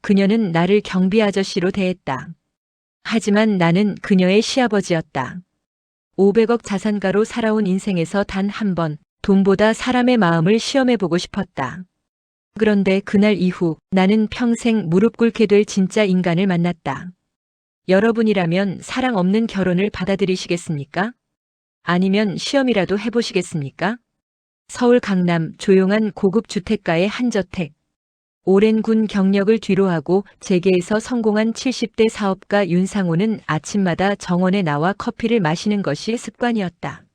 그녀는 나를 경비 아저씨로 대했다. 하지만 나는 그녀의 시아버지였다. 500억 자산가로 살아온 인생에서 단 한 번 돈보다 사람의 마음을 시험해보고 싶었다. 그런데 그날 이후 나는 평생 무릎 꿇게 될 진짜 인간을 만났다. 여러분이라면 사랑 없는 결혼을 받아들이시겠습니까? 아니면 시험이라도 해보시겠습니까? 서울 강남 조용한 고급 주택가의 한 저택. 오랜 군 경력을 뒤로하고 재계에서 성공한 70대 사업가 윤상호는 아침마다 정원에 나와 커피를 마시는 것이 습관이었다.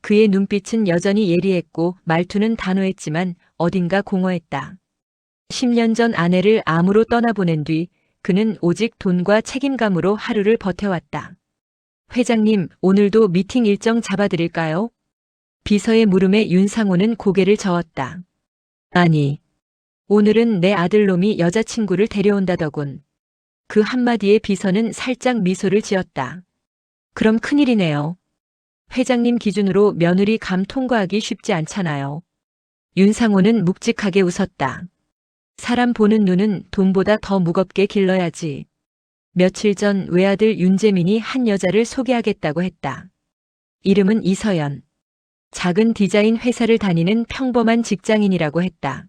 그의 눈빛은 여전히 예리했고 말투는 단호했지만 어딘가 공허했다. 10년 전 아내를 암으로 떠나보낸 뒤 그는 오직 돈과 책임감으로 하루를 버텨왔다. 회장님, 오늘도 미팅 일정 잡아드릴까요? 비서의 물음에 윤상호는 고개를 저었다. 아니, 오늘은 내 아들놈이 여자친구를 데려온다더군. 그 한마디에 비서는 살짝 미소를 지었다. 그럼 큰일이네요. 회장님 기준으로 며느리 감 통과하기 쉽지 않잖아요. 윤상호는 묵직하게 웃었다. 사람 보는 눈은 돈보다 더 무겁게 길러야지. 며칠 전 외아들 윤재민이 한 여자를 소개하겠다고 했다. 이름은 이서연. 작은 디자인 회사를 다니는 평범한 직장인이라고 했다.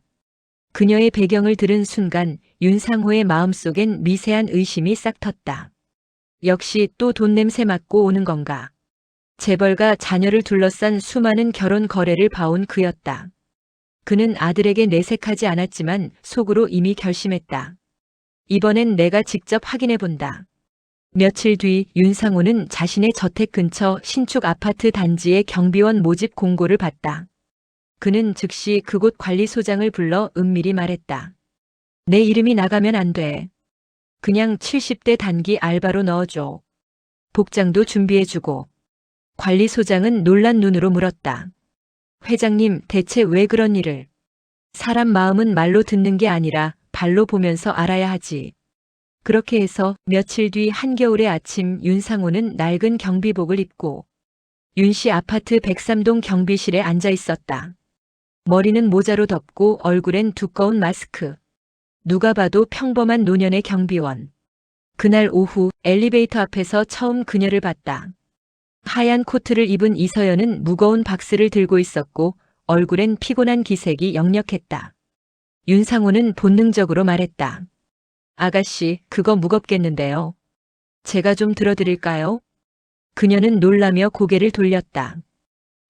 그녀의 배경을 들은 순간 윤상호의 마음속엔 미세한 의심이 싹 텄다. 역시 또 돈 냄새 맡고 오는 건가. 재벌과 자녀를 둘러싼 수많은 결혼 거래를 봐온 그였다. 그는 아들에게 내색하지 않았지만 속으로 이미 결심했다. 이번엔 내가 직접 확인해 본다. 며칠 뒤 윤상호는 자신의 저택 근처 신축 아파트 단지의 경비원 모집 공고를 봤다. 그는 즉시 그곳 관리소장을 불러 은밀히 말했다. 내 이름이 나가면 안 돼. 그냥 70대 단기 알바로 넣어줘. 복장도 준비해주고. 관리소장은 놀란 눈으로 물었다. 회장님, 대체 왜 그런 일을? 사람 마음은 말로 듣는 게 아니라 발로 보면서 알아야 하지. 그렇게 해서 며칠 뒤 한겨울의 아침 윤상호는 낡은 경비복을 입고 윤씨 아파트 103동 경비실에 앉아 있었다. 머리는 모자로 덮고 얼굴엔 두꺼운 마스크. 누가 봐도 평범한 노년의 경비원. 그날 오후 엘리베이터 앞에서 처음 그녀를 봤다. 하얀 코트를 입은 이서연은 무거운 박스를 들고 있었고 얼굴엔 피곤한 기색이 역력했다. 윤상호는 본능적으로 말했다. 아가씨, 그거 무겁겠는데요. 제가 좀 들어드릴까요? 그녀는 놀라며 고개를 돌렸다.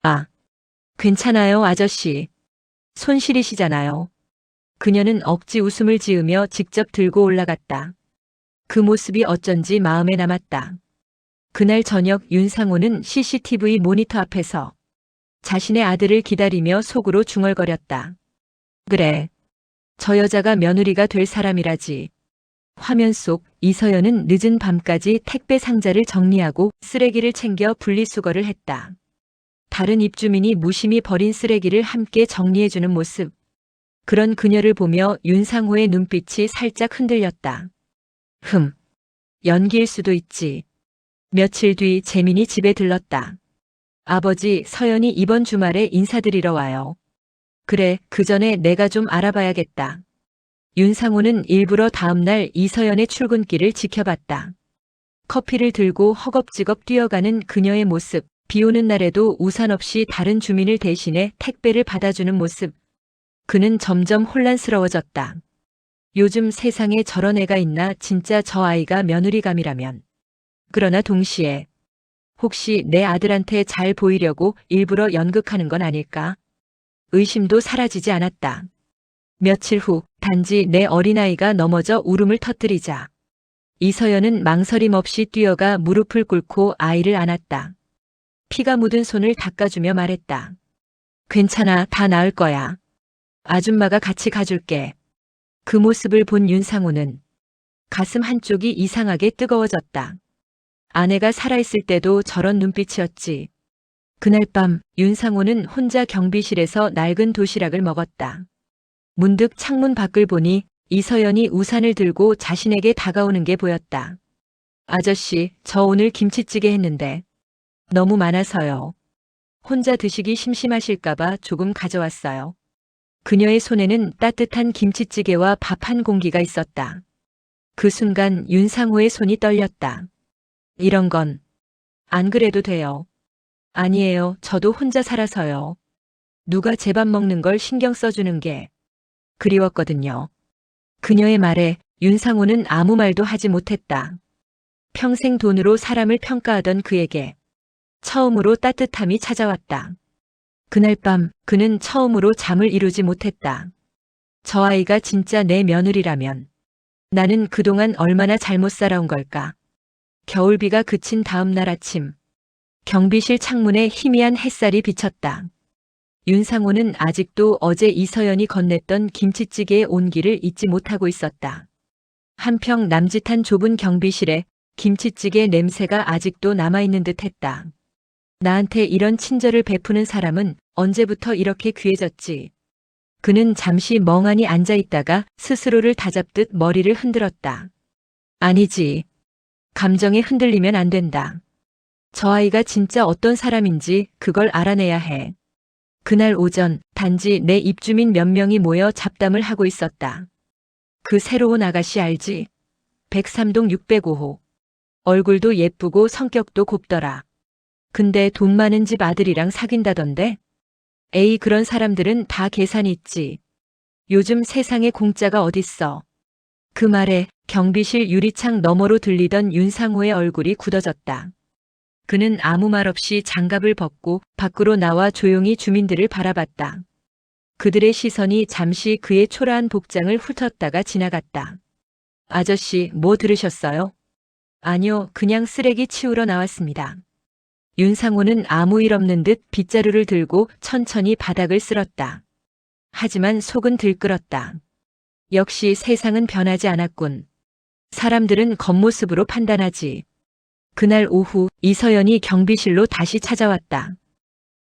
아, 괜찮아요, 아저씨. 손 시리시잖아요. 그녀는 억지 웃음을 지으며 직접 들고 올라갔다. 그 모습이 어쩐지 마음에 남았다. 그날 저녁 윤상호는 CCTV 모니터 앞에서 자신의 아들을 기다리며 속으로 중얼거렸다. 그래. 저 여자가 며느리가 될 사람이라지. 화면 속 이서연은 늦은 밤까지 택배 상자를 정리하고 쓰레기를 챙겨 분리수거를 했다. 다른 입주민이 무심히 버린 쓰레기를 함께 정리해주는 모습. 그런 그녀를 보며 윤상호의 눈빛이 살짝 흔들렸다. 연기일 수도 있지. 며칠 뒤 재민이 집에 들렀다. 아버지, 서연이 이번 주말에 인사드리러 와요. 그래, 그 전에 내가 좀 알아봐야겠다. 윤상호는 일부러 다음날 이서연의 출근길을 지켜봤다. 커피를 들고 허겁지겁 뛰어가는 그녀의 모습, 비 오는 날에도 우산 없이 다른 주민을 대신해 택배를 받아주는 모습. 그는 점점 혼란스러워졌다. 요즘 세상에 저런 애가 있나, 진짜 저 아이가 며느리감이라면. 그러나 동시에 혹시 내 아들한테 잘 보이려고 일부러 연극하는 건 아닐까? 의심도 사라지지 않았다. 며칠 후 단지 내 어린아이가 넘어져 울음을 터뜨리자 이서연은 망설임 없이 뛰어가 무릎을 꿇고 아이를 안았다. 피가 묻은 손을 닦아주며 말했다. 괜찮아, 다 나을 거야. 아줌마가 같이 가줄게. 그 모습을 본 윤상호는 가슴 한쪽이 이상하게 뜨거워졌다. 아내가 살아있을 때도 저런 눈빛이었지. 그날 밤 윤상호는 혼자 경비실에서 낡은 도시락을 먹었다. 문득 창문 밖을 보니 이서연이 우산을 들고 자신에게 다가오는 게 보였다. 아저씨, 저 오늘 김치찌개 했는데 너무 많아서요. 혼자 드시기 심심하실까봐 조금 가져왔어요. 그녀의 손에는 따뜻한 김치찌개와 밥 한 공기가 있었다. 그 순간 윤상호의 손이 떨렸다. 이런 건 안 그래도 돼요. 아니에요. 저도 혼자 살아서요. 누가 제 밥 먹는 걸 신경 써주는 게 그리웠거든요. 그녀의 말에 윤상호는 아무 말도 하지 못했다. 평생 돈으로 사람을 평가하던 그에게 처음으로 따뜻함이 찾아왔다. 그날 밤 그는 처음으로 잠을 이루지 못했다. 저 아이가 진짜 내 며느리라면 나는 그동안 얼마나 잘못 살아온 걸까. 겨울비가 그친 다음 날 아침, 경비실 창문에 희미한 햇살이 비쳤다. 윤상호는 아직도 어제 이서연이 건넸던 김치찌개의 온기를 잊지 못하고 있었다. 한평 남짓한 좁은 경비실에 김치찌개 냄새가 아직도 남아있는 듯 했다. 나한테 이런 친절을 베푸는 사람은 언제부터 이렇게 귀해졌지? 그는 잠시 멍하니 앉아있다가 스스로를 다잡듯 머리를 흔들었다. 아니지. 감정에 흔들리면 안 된다. 저 아이가 진짜 어떤 사람인지 그걸 알아내야 해. 그날 오전 단지 내 입주민 몇 명이 모여 잡담을 하고 있었다. 그 새로운 아가씨 알지? 103동 605호. 얼굴도 예쁘고 성격도 곱더라. 근데 돈 많은 집 아들이랑 사귄다던데? 에이, 그런 사람들은 다 계산이 있지. 요즘 세상에 공짜가 어딨어. 그 말에 경비실 유리창 너머로 들리던 윤상호의 얼굴이 굳어졌다. 그는 아무 말 없이 장갑을 벗고 밖으로 나와 조용히 주민들을 바라봤다. 그들의 시선이 잠시 그의 초라한 복장을 훑었다가 지나갔다. 아저씨, 뭐 들으셨어요? 아니요, 그냥 쓰레기 치우러 나왔습니다. 윤상호는 아무 일 없는 듯 빗자루를 들고 천천히 바닥을 쓸었다. 하지만 속은 들끓었다. 역시 세상은 변하지 않았군. 사람들은 겉모습으로 판단하지. 그날 오후 이서연이 경비실로 다시 찾아왔다.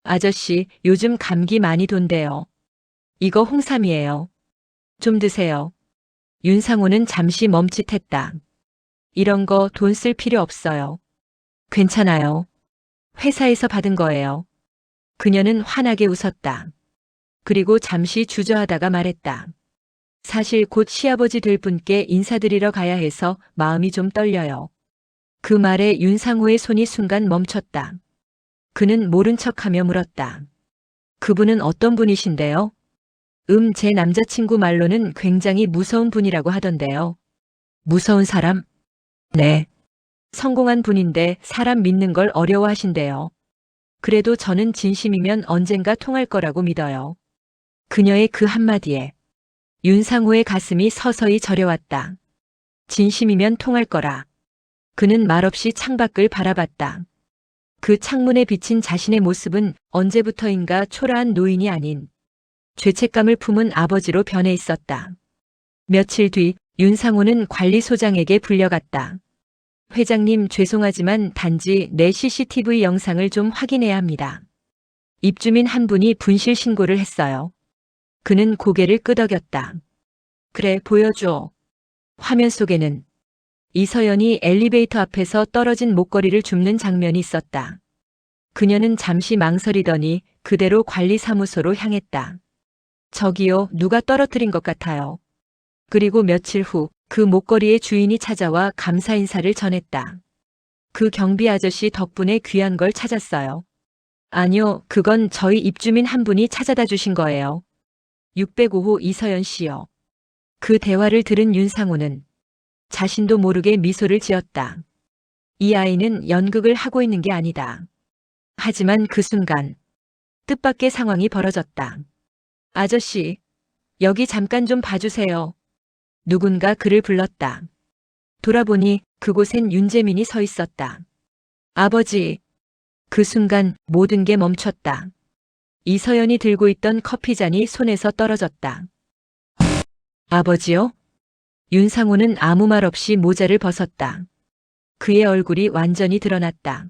아저씨, 요즘 감기 많이 돈대요. 이거 홍삼이에요. 좀 드세요. 윤상호는 잠시 멈칫했다. 이런 거 돈 쓸 필요 없어요. 괜찮아요. 회사에서 받은 거예요. 그녀는 환하게 웃었다. 그리고 잠시 주저하다가 말했다. 사실 곧 시아버지 될 분께 인사드리러 가야 해서 마음이 좀 떨려요. 그 말에 윤상호의 손이 순간 멈췄다. 그는 모른 척하며 물었다. 그분은 어떤 분이신데요? 제 남자친구 말로는 굉장히 무서운 분이라고 하던데요. 무서운 사람? 네. 성공한 분인데 사람 믿는 걸 어려워하신대요. 그래도 저는 진심이면 언젠가 통할 거라고 믿어요. 그녀의 그 한마디에 윤상호의 가슴이 서서히 저려왔다. 진심이면 통할 거라. 그는 말없이 창밖을 바라봤다. 그 창문에 비친 자신의 모습은 언제부터인가 초라한 노인이 아닌 죄책감을 품은 아버지로 변해 있었다. 며칠 뒤 윤상호는 관리소장에게 불려갔다. 회장님, 죄송하지만 단지 내 CCTV 영상을 좀 확인해야 합니다. 입주민 한 분이 분실 신고를 했어요. 그는 고개를 끄덕였다. 그래, 보여줘. 화면 속에는 이서연이 엘리베이터 앞에서 떨어진 목걸이를 줍는 장면이 있었다. 그녀는 잠시 망설이더니 그대로 관리사무소로 향했다. 저기요, 누가 떨어뜨린 것 같아요. 그리고 며칠 후 그 목걸이의 주인이 찾아와 감사 인사를 전했다. 그 경비 아저씨 덕분에 귀한 걸 찾았어요. 아니요, 그건 저희 입주민 한 분이 찾아다 주신 거예요. 605호 이서연 씨요. 그 대화를 들은 윤상호는 자신도 모르게 미소를 지었다. 이 아이는 연극을 하고 있는 게 아니다. 하지만 그 순간 뜻밖의 상황이 벌어졌다. 아저씨, 여기 잠깐 좀 봐주세요. 누군가 그를 불렀다. 돌아보니 그곳엔 윤재민이 서 있었다. 아버지. 그 순간 모든 게 멈췄다. 이서연이 들고 있던 커피잔이 손에서 떨어졌다. 아버지요? 윤상호는 아무 말 없이 모자를 벗었다. 그의 얼굴이 완전히 드러났다.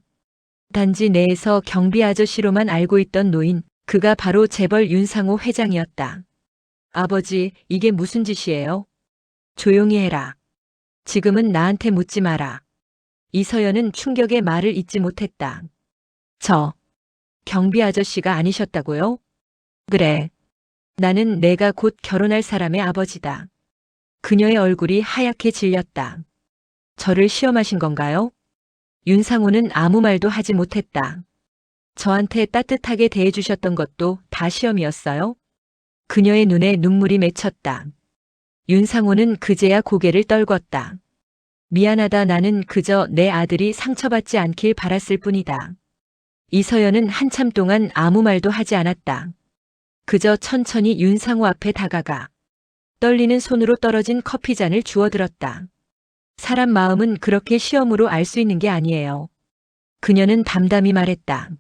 단지 내에서 경비 아저씨로만 알고 있던 노인, 그가 바로 재벌 윤상호 회장이었다. 아버지, 이게 무슨 짓이에요? 조용히 해라. 지금은 나한테 묻지 마라. 이서연은 충격의 말을 잇지 못했다. 저, 경비 아저씨가 아니셨다고요? 그래. 나는 내가 곧 결혼할 사람의 아버지다. 그녀의 얼굴이 하얗게 질렸다. 저를 시험하신 건가요? 윤상호는 아무 말도 하지 못했다. 저한테 따뜻하게 대해주셨던 것도 다 시험이었어요? 그녀의 눈에 눈물이 맺혔다. 윤상호는 그제야 고개를 떨궜다. 미안하다. 나는 그저 내 아들이 상처받지 않길 바랐을 뿐이다. 이서연은 한참 동안 아무 말도 하지 않았다. 그저 천천히 윤상호 앞에 다가가 떨리는 손으로 떨어진 커피잔을 주워들었다. 사람 마음은 그렇게 시험으로 알 수 있는 게 아니에요. 그녀는 담담히 말했다.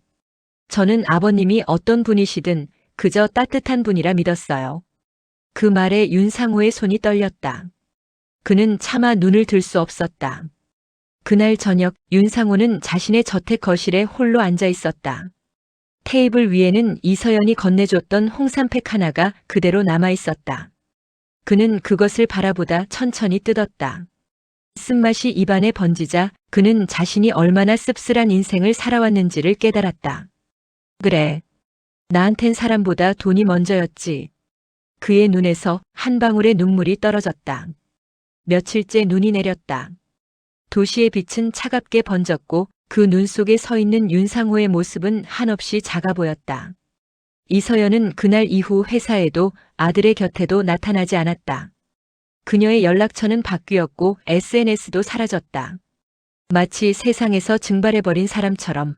저는 아버님이 어떤 분이시든 그저 따뜻한 분이라 믿었어요. 그 말에 윤상호의 손이 떨렸다. 그는 차마 눈을 들 수 없었다. 그날 저녁 윤상호는 자신의 저택 거실에 홀로 앉아 있었다. 테이블 위에는 이서연이 건네줬던 홍삼팩 하나가 그대로 남아 있었다. 그는 그것을 바라보다 천천히 뜯었다. 쓴맛이 입안에 번지자 그는 자신이 얼마나 씁쓸한 인생을 살아왔는지를 깨달았다. 그래. 나한텐 사람보다 돈이 먼저였지. 그의 눈에서 한 방울의 눈물이 떨어졌다. 며칠째 눈이 내렸다. 도시의 빛은 차갑게 번졌고 그 눈 속에 서 있는 윤상호의 모습은 한없이 작아 보였다. 이서연은 그날 이후 회사에도 아들의 곁에도 나타나지 않았다. 그녀의 연락처는 바뀌었고 SNS도 사라졌다. 마치 세상에서 증발해버린 사람처럼.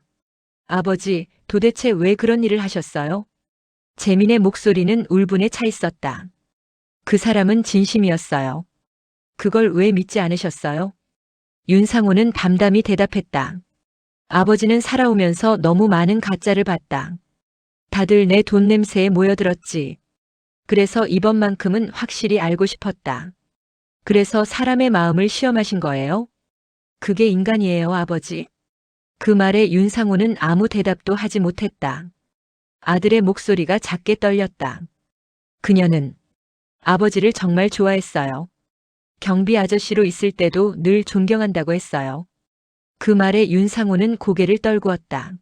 아버지, 도대체 왜 그런 일을 하셨어요? 재민의 목소리는 울분에 차 있었다. 그 사람은 진심이었어요. 그걸 왜 믿지 않으셨어요? 윤상호는 담담히 대답했다. 아버지는 살아오면서 너무 많은 가짜를 봤다. 다들 내 돈 냄새에 모여들었지. 그래서 이번만큼은 확실히 알고 싶었다. 그래서 사람의 마음을 시험하신 거예요? 그게 인간이에요, 아버지. 그 말에 윤상호는 아무 대답도 하지 못했다. 아들의 목소리가 작게 떨렸다. 그녀는 아버지를 정말 좋아했어요. 경비 아저씨로 있을 때도 늘 존경한다고 했어요. 그 말에 윤상호는 고개를 떨구었다.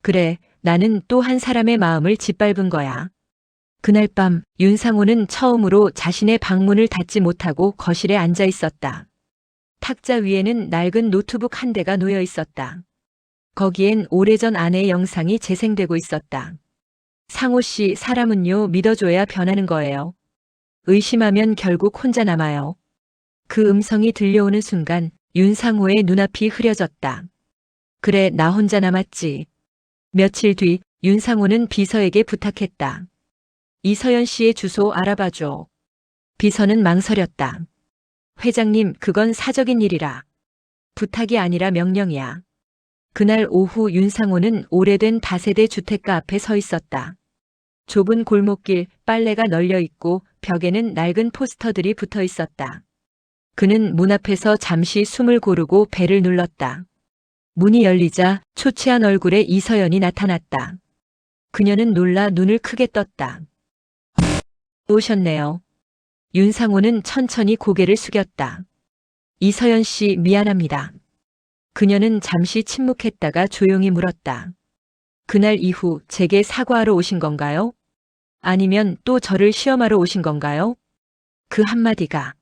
그래, 나는 또 한 사람의 마음을 짓밟은 거야. 그날 밤 윤상호는 처음으로 자신의 방문을 닫지 못하고 거실에 앉아 있었다. 탁자 위에는 낡은 노트북 한 대가 놓여 있었다. 거기엔 오래전 아내의 영상이 재생되고 있었다. 상호 씨, 사람은요, 믿어줘야 변하는 거예요. 의심하면 결국 혼자 남아요. 그 음성이 들려오는 순간 윤상호의 눈앞이 흐려졌다. 그래, 나 혼자 남았지. 며칠 뒤 윤상호는 비서에게 부탁했다. 이서연 씨의 주소 알아봐줘. 비서는 망설였다. 회장님, 그건 사적인 일이라. 부탁이 아니라 명령이야. 그날 오후 윤상호는 오래된 다세대 주택가 앞에 서 있었다. 좁은 골목길, 빨래가 널려 있고 벽에는 낡은 포스터들이 붙어 있었다. 그는 문 앞에서 잠시 숨을 고르고 벨을 눌렀다. 문이 열리자 초췌한 얼굴에 이서연이 나타났다. 그녀는 놀라 눈을 크게 떴다. 오셨네요. 윤상호는 천천히 고개를 숙였다. 이서연 씨, 미안합니다. 그녀는 잠시 침묵했다가 조용히 물었다. 그날 이후 제게 사과하러 오신 건가요? 아니면 또 저를 시험하러 오신 건가요? 그 한마디가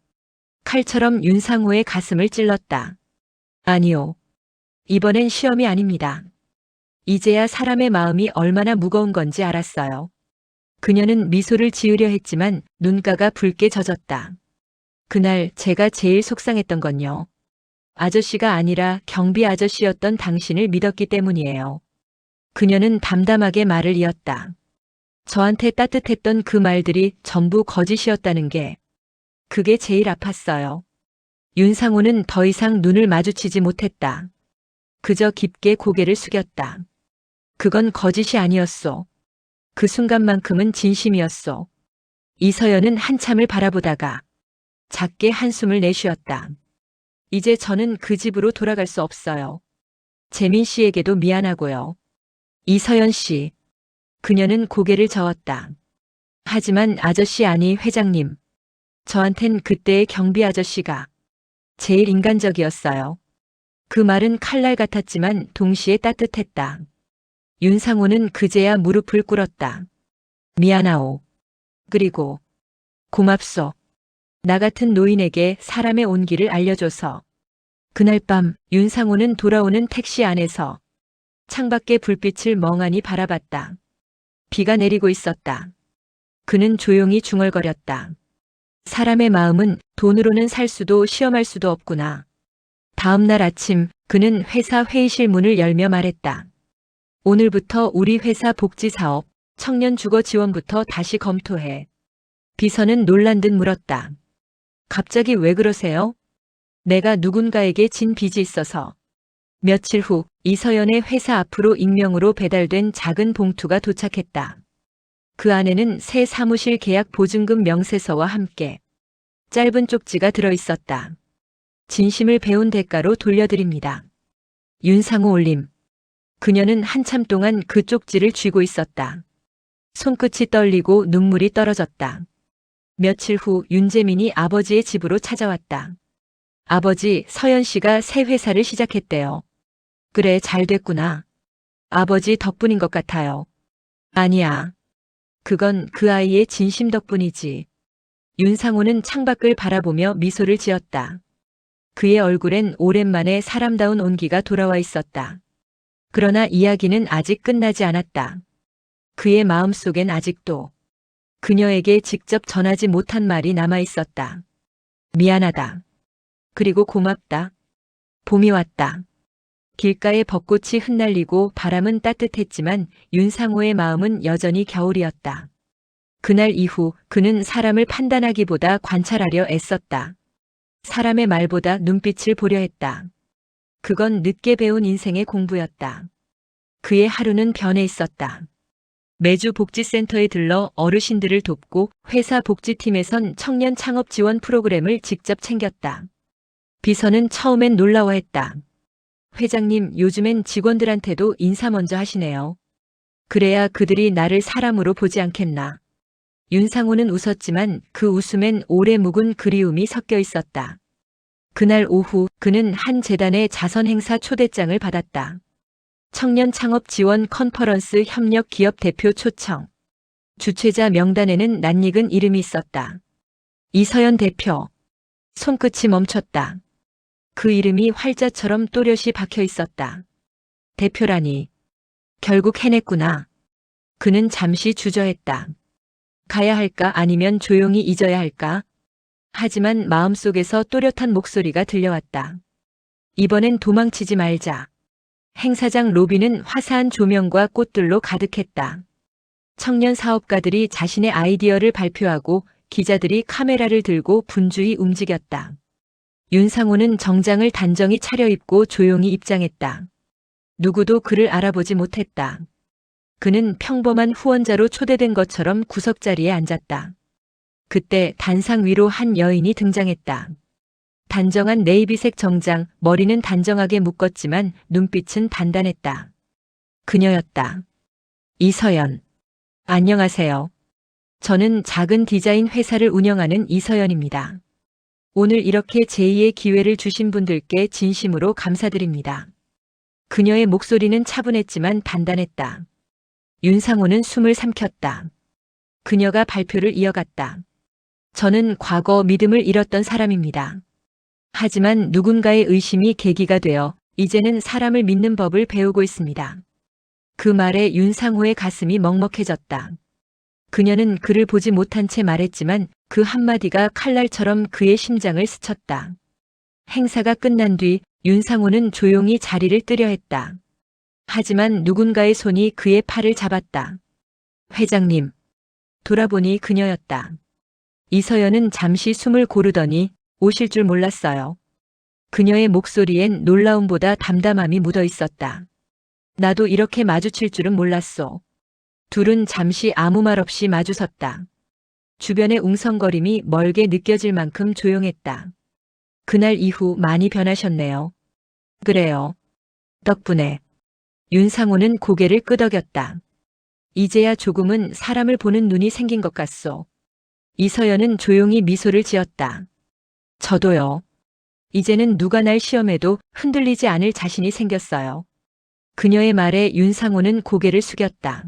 칼처럼 윤상호의 가슴을 찔렀다. 아니요. 이번엔 시험이 아닙니다. 이제야 사람의 마음이 얼마나 무거운 건지 알았어요. 그녀는 미소를 지으려 했지만 눈가가 붉게 젖었다. 그날 제가 제일 속상했던 건요. 아저씨가 아니라 경비 아저씨였던 당신을 믿었기 때문이에요. 그녀는 담담하게 말을 이었다. 저한테 따뜻했던 그 말들이 전부 거짓이었다는 게 그게 제일 아팠어요. 윤상호는 더 이상 눈을 마주치지 못했다. 그저 깊게 고개를 숙였다. 그건 거짓이 아니었소. 그 순간만큼은 진심이었소. 이서연은 한참을 바라보다가 작게 한숨을 내쉬었다. 이제 저는 그 집으로 돌아갈 수 없어요. 재민 씨에게도 미안하고요. 이서연 씨. 그녀는 고개를 저었다. 하지만 아저씨, 아니 회장님. 저한텐 그때의 경비 아저씨가 제일 인간적이었어요. 그 말은 칼날 같았지만 동시에 따뜻했다. 윤상호는 그제야 무릎을 꿇었다. 미안하오. 그리고 고맙소. 나 같은 노인에게 사람의 온기를 알려줘서. 그날 밤 윤상호는 돌아오는 택시 안에서 창밖의 불빛을 멍하니 바라봤다. 비가 내리고 있었다. 그는 조용히 중얼거렸다. 사람의 마음은 돈으로는 살 수도 시험할 수도 없구나. 다음 날 아침 그는 회사 회의실 문을 열며 말했다. 오늘부터 우리 회사 복지사업, 청년 주거 지원부터 다시 검토해. 비서는 놀란 듯 물었다. 갑자기 왜 그러세요? 내가 누군가에게 진 빚이 있어서. 며칠 후 이서연의 회사 앞으로 익명으로 배달된 작은 봉투가 도착했다. 그 안에는 새 사무실 계약 보증금 명세서와 함께 짧은 쪽지가 들어있었다. 진심을 배운 대가로 돌려드립니다. 윤상호 올림. 그녀는 한참 동안 그 쪽지를 쥐고 있었다. 손끝이 떨리고 눈물이 떨어졌다. 며칠 후 윤재민이 아버지의 집으로 찾아왔다. 아버지, 서연 씨가 새 회사를 시작했대요. 그래, 잘 됐구나. 아버지 덕분인 것 같아요. 아니야. 그건 그 아이의 진심 덕분이지. 윤상호는 창밖을 바라보며 미소를 지었다. 그의 얼굴엔 오랜만에 사람다운 온기가 돌아와 있었다. 그러나 이야기는 아직 끝나지 않았다. 그의 마음속엔 아직도 그녀에게 직접 전하지 못한 말이 남아 있었다. 미안하다. 그리고 고맙다. 봄이 왔다. 길가에 벚꽃이 흩날리고 바람은 따뜻했지만 윤상호의 마음은 여전히 겨울이었다. 그날 이후 그는 사람을 판단하기보다 관찰하려 애썼다. 사람의 말보다 눈빛을 보려 했다. 그건 늦게 배운 인생의 공부였다. 그의 하루는 변해 있었다. 매주 복지센터에 들러 어르신들을 돕고 회사 복지팀에선 청년 창업 지원 프로그램을 직접 챙겼다. 비서는 처음엔 놀라워했다. 회장님, 요즘엔 직원들한테도 인사 먼저 하시네요. 그래야 그들이 나를 사람으로 보지 않겠나. 윤상호는 웃었지만 그 웃음엔 오래 묵은 그리움이 섞여 있었다. 그날 오후 그는 한 재단의 자선 행사 초대장을 받았다. 청년 창업 지원 컨퍼런스 협력 기업 대표 초청. 주최자 명단에는 낯익은 이름이 있었다. 이서연 대표. 손끝이 멈췄다. 그 이름이 활자처럼 또렷이 박혀 있었다. 대표라니. 결국 해냈구나. 그는 잠시 주저했다. 가야 할까 아니면 조용히 잊어야 할까? 하지만 마음속에서 또렷한 목소리가 들려왔다. 이번엔 도망치지 말자. 행사장 로비는 화사한 조명과 꽃들로 가득했다. 청년 사업가들이 자신의 아이디어를 발표하고 기자들이 카메라를 들고 분주히 움직였다. 윤상호는 정장을 단정히 차려입고 조용히 입장했다. 누구도 그를 알아보지 못했다. 그는 평범한 후원자로 초대된 것처럼 구석자리에 앉았다. 그때 단상 위로 한 여인이 등장했다. 단정한 네이비색 정장, 머리는 단정하게 묶었지만 눈빛은 단단했다. 그녀였다. 이서연. 안녕하세요. 저는 작은 디자인 회사를 운영하는 이서연입니다. 오늘 이렇게 제2의 기회를 주신 분들께 진심으로 감사드립니다. 그녀의 목소리는 차분했지만 단단했다. 윤상호는 숨을 삼켰다. 그녀가 발표를 이어갔다. 저는 과거 믿음을 잃었던 사람입니다. 하지만 누군가의 의심이 계기가 되어 이제는 사람을 믿는 법을 배우고 있습니다. 그 말에 윤상호의 가슴이 먹먹해졌다. 그녀는 그를 보지 못한 채 말했지만 그 한마디가 칼날처럼 그의 심장을 스쳤다. 행사가 끝난 뒤 윤상호는 조용히 자리를 뜨려 했다. 하지만 누군가의 손이 그의 팔을 잡았다. 회장님. 돌아보니 그녀였다. 이서연은 잠시 숨을 고르더니 오실 줄 몰랐어요. 그녀의 목소리엔 놀라움보다 담담함이 묻어 있었다. 나도 이렇게 마주칠 줄은 몰랐소. 둘은 잠시 아무 말 없이 마주섰다. 주변의 웅성거림이 멀게 느껴질 만큼 조용했다. 그날 이후 많이 변하셨네요. 그래요. 덕분에. 윤상호는 고개를 끄덕였다. 이제야 조금은 사람을 보는 눈이 생긴 것 같소. 이서연은 조용히 미소를 지었다. 저도요. 이제는 누가 날 시험해도 흔들리지 않을 자신이 생겼어요. 그녀의 말에 윤상호는 고개를 숙였다.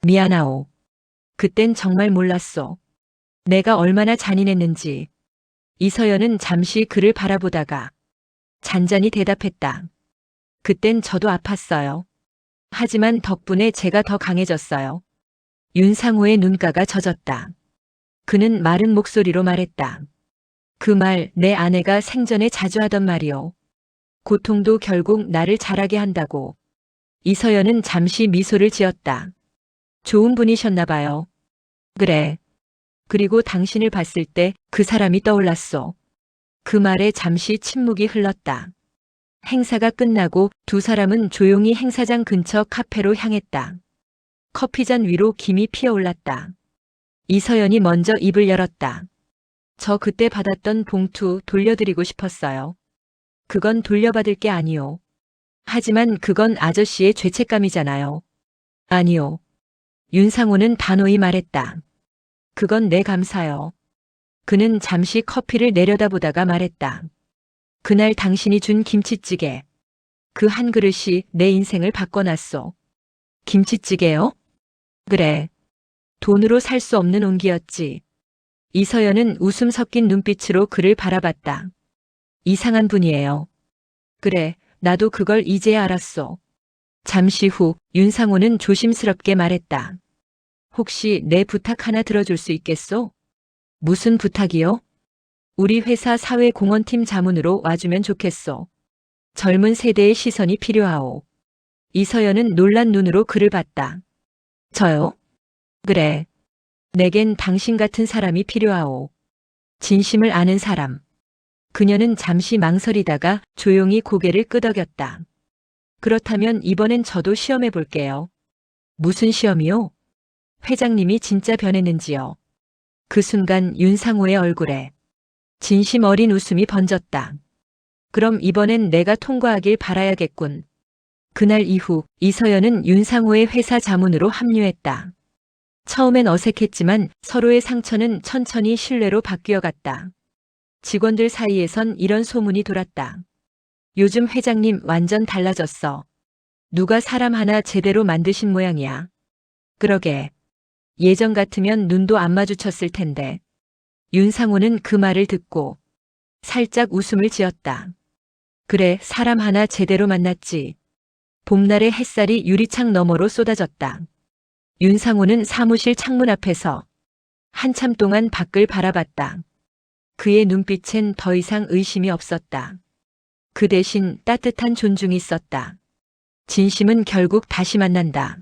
미안하오. 그땐 정말 몰랐소. 내가 얼마나 잔인했는지. 이서연은 잠시 그를 바라보다가 잔잔히 대답했다. 그땐 저도 아팠어요. 하지만 덕분에 제가 더 강해졌어요. 윤상호의 눈가가 젖었다. 그는 마른 목소리로 말했다. 그 말 내 아내가 생전에 자주 하던 말이오. 고통도 결국 나를 자라게 한다고. 이서연은 잠시 미소를 지었다. 좋은 분이셨나 봐요. 그래. 그리고 당신을 봤을 때 그 사람이 떠올랐소. 그 말에 잠시 침묵이 흘렀다. 행사가 끝나고 두 사람은 조용히 행사장 근처 카페로 향했다. 커피잔 위로 김이 피어올랐다. 이서연이 먼저 입을 열었다. 저 그때 받았던 봉투 돌려드리고 싶었어요. 그건 돌려받을 게 아니오. 하지만 그건 아저씨의 죄책감이잖아요. 아니오. 윤상호는 단호히 말했다. 그건 내 감사요. 그는 잠시 커피를 내려다보다가 말했다. 그날 당신이 준 김치찌개. 그 한 그릇이 내 인생을 바꿔놨소. 김치찌개요? 그래. 돈으로 살 수 없는 온기였지. 이서연은 웃음 섞인 눈빛으로 그를 바라봤다. 이상한 분이에요. 그래, 나도 그걸 이제야 알았소. 잠시 후 윤상호는 조심스럽게 말했다. 혹시 내 부탁 하나 들어줄 수 있겠소? 무슨 부탁이요? 우리 회사 사회공헌팀 자문으로 와주면 좋겠소. 젊은 세대의 시선이 필요하오. 이서연은 놀란 눈으로 그를 봤다. 저요? 그래. 내겐 당신 같은 사람이 필요하오. 진심을 아는 사람. 그녀는 잠시 망설이다가 조용히 고개를 끄덕였다. 그렇다면 이번엔 저도 시험해 볼게요. 무슨 시험이요? 회장님이 진짜 변했는지요? 그 순간 윤상호의 얼굴에 진심 어린 웃음이 번졌다. 그럼 이번엔 내가 통과하길 바라야겠군. 그날 이후 이서연은 윤상호의 회사 자문으로 합류했다. 처음엔 어색했지만 서로의 상처는 천천히 신뢰로 바뀌어갔다. 직원들 사이에선 이런 소문이 돌았다. 요즘 회장님 완전 달라졌어. 누가 사람 하나 제대로 만드신 모양이야. 그러게. 예전 같으면 눈도 안 마주쳤을 텐데. 윤상호는 그 말을 듣고 살짝 웃음을 지었다. 그래, 사람 하나 제대로 만났지. 봄날의 햇살이 유리창 너머로 쏟아졌다. 윤상호는 사무실 창문 앞에서 한참 동안 밖을 바라봤다. 그의 눈빛엔 더 이상 의심이 없었다. 그 대신 따뜻한 존중이 있었다. 진심은 결국 다시 만난다.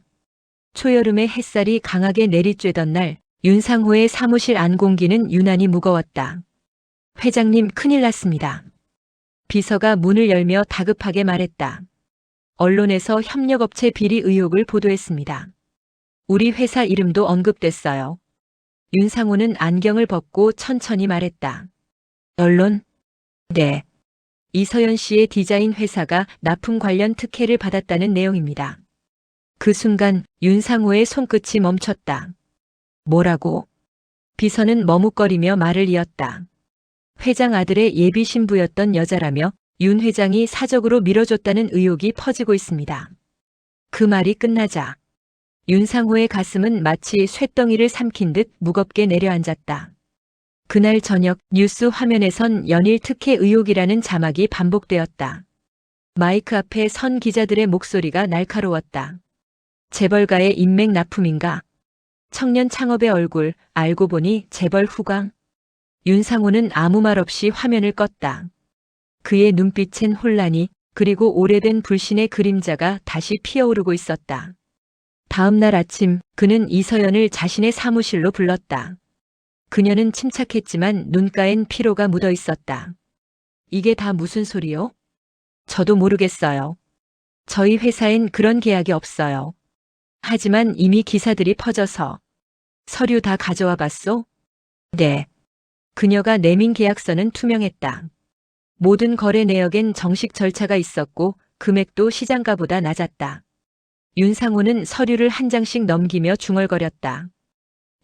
초여름의 햇살이 강하게 내리쬐던 날 윤상호의 사무실 안 공기는 유난히 무거웠다. 회장님, 큰일 났습니다. 비서가 문을 열며 다급하게 말했다. 언론에서 협력업체 비리 의혹을 보도했습니다. 우리 회사 이름도 언급됐어요. 윤상호는 안경을 벗고 천천히 말했다. 언론? 네. 이서연 씨의 디자인 회사가 납품 관련 특혜를 받았다는 내용입니다. 그 순간 윤상호의 손끝이 멈췄다. 뭐라고? 비서는 머뭇거리며 말을 이었다. 회장 아들의 예비 신부였던 여자라며 윤 회장이 사적으로 밀어줬다는 의혹이 퍼지고 있습니다. 그 말이 끝나자 윤상호의 가슴은 마치 쇳덩이를 삼킨 듯 무겁게 내려앉았다. 그날 저녁 뉴스 화면에선 연일 특혜 의혹이라는 자막이 반복되었다. 마이크 앞에 선 기자들의 목소리가 날카로웠다. 재벌가의 인맥 납품인가? 청년 창업의 얼굴, 알고 보니 재벌 후광? 윤상호는 아무 말 없이 화면을 껐다. 그의 눈빛엔 혼란이, 그리고 오래된 불신의 그림자가 다시 피어오르고 있었다. 다음 날 아침 그는 이서연을 자신의 사무실로 불렀다. 그녀는 침착했지만 눈가엔 피로가 묻어 있었다. 이게 다 무슨 소리요? 저도 모르겠어요. 저희 회사엔 그런 계약이 없어요. 하지만 이미 기사들이 퍼져서. 서류 다 가져와 봤소? 네. 그녀가 내민 계약서는 투명했다. 모든 거래 내역엔 정식 절차가 있었고 금액도 시장가보다 낮았다. 윤상호는 서류를 한 장씩 넘기며 중얼거렸다.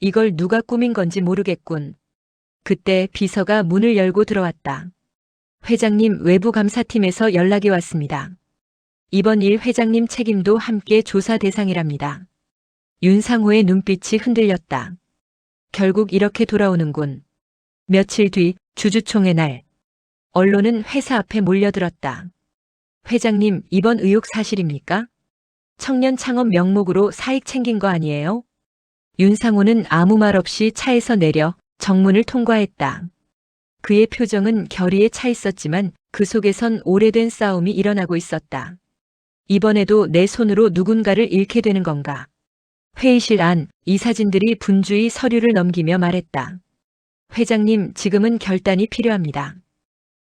이걸 누가 꾸민 건지 모르겠군. 그때 비서가 문을 열고 들어왔다. 회장님, 외부 감사팀에서 연락이 왔습니다. 이번 일 회장님 책임도 함께 조사 대상이랍니다. 윤상호의 눈빛이 흔들렸다. 결국 이렇게 돌아오는군. 며칠 뒤 주주총회 날 언론은 회사 앞에 몰려들었다. 회장님, 이번 의혹 사실입니까? 청년 창업 명목으로 사익 챙긴 거 아니에요? 윤상호는 아무 말 없이 차에서 내려 정문을 통과했다. 그의 표정은 결의에 차 있었지만 그 속에선 오래된 싸움이 일어나고 있었다. 이번에도 내 손으로 누군가를 잃게 되는 건가? 회의실 안 이사진들이 분주히 서류를 넘기며 말했다. 회장님, 지금은 결단이 필요합니다.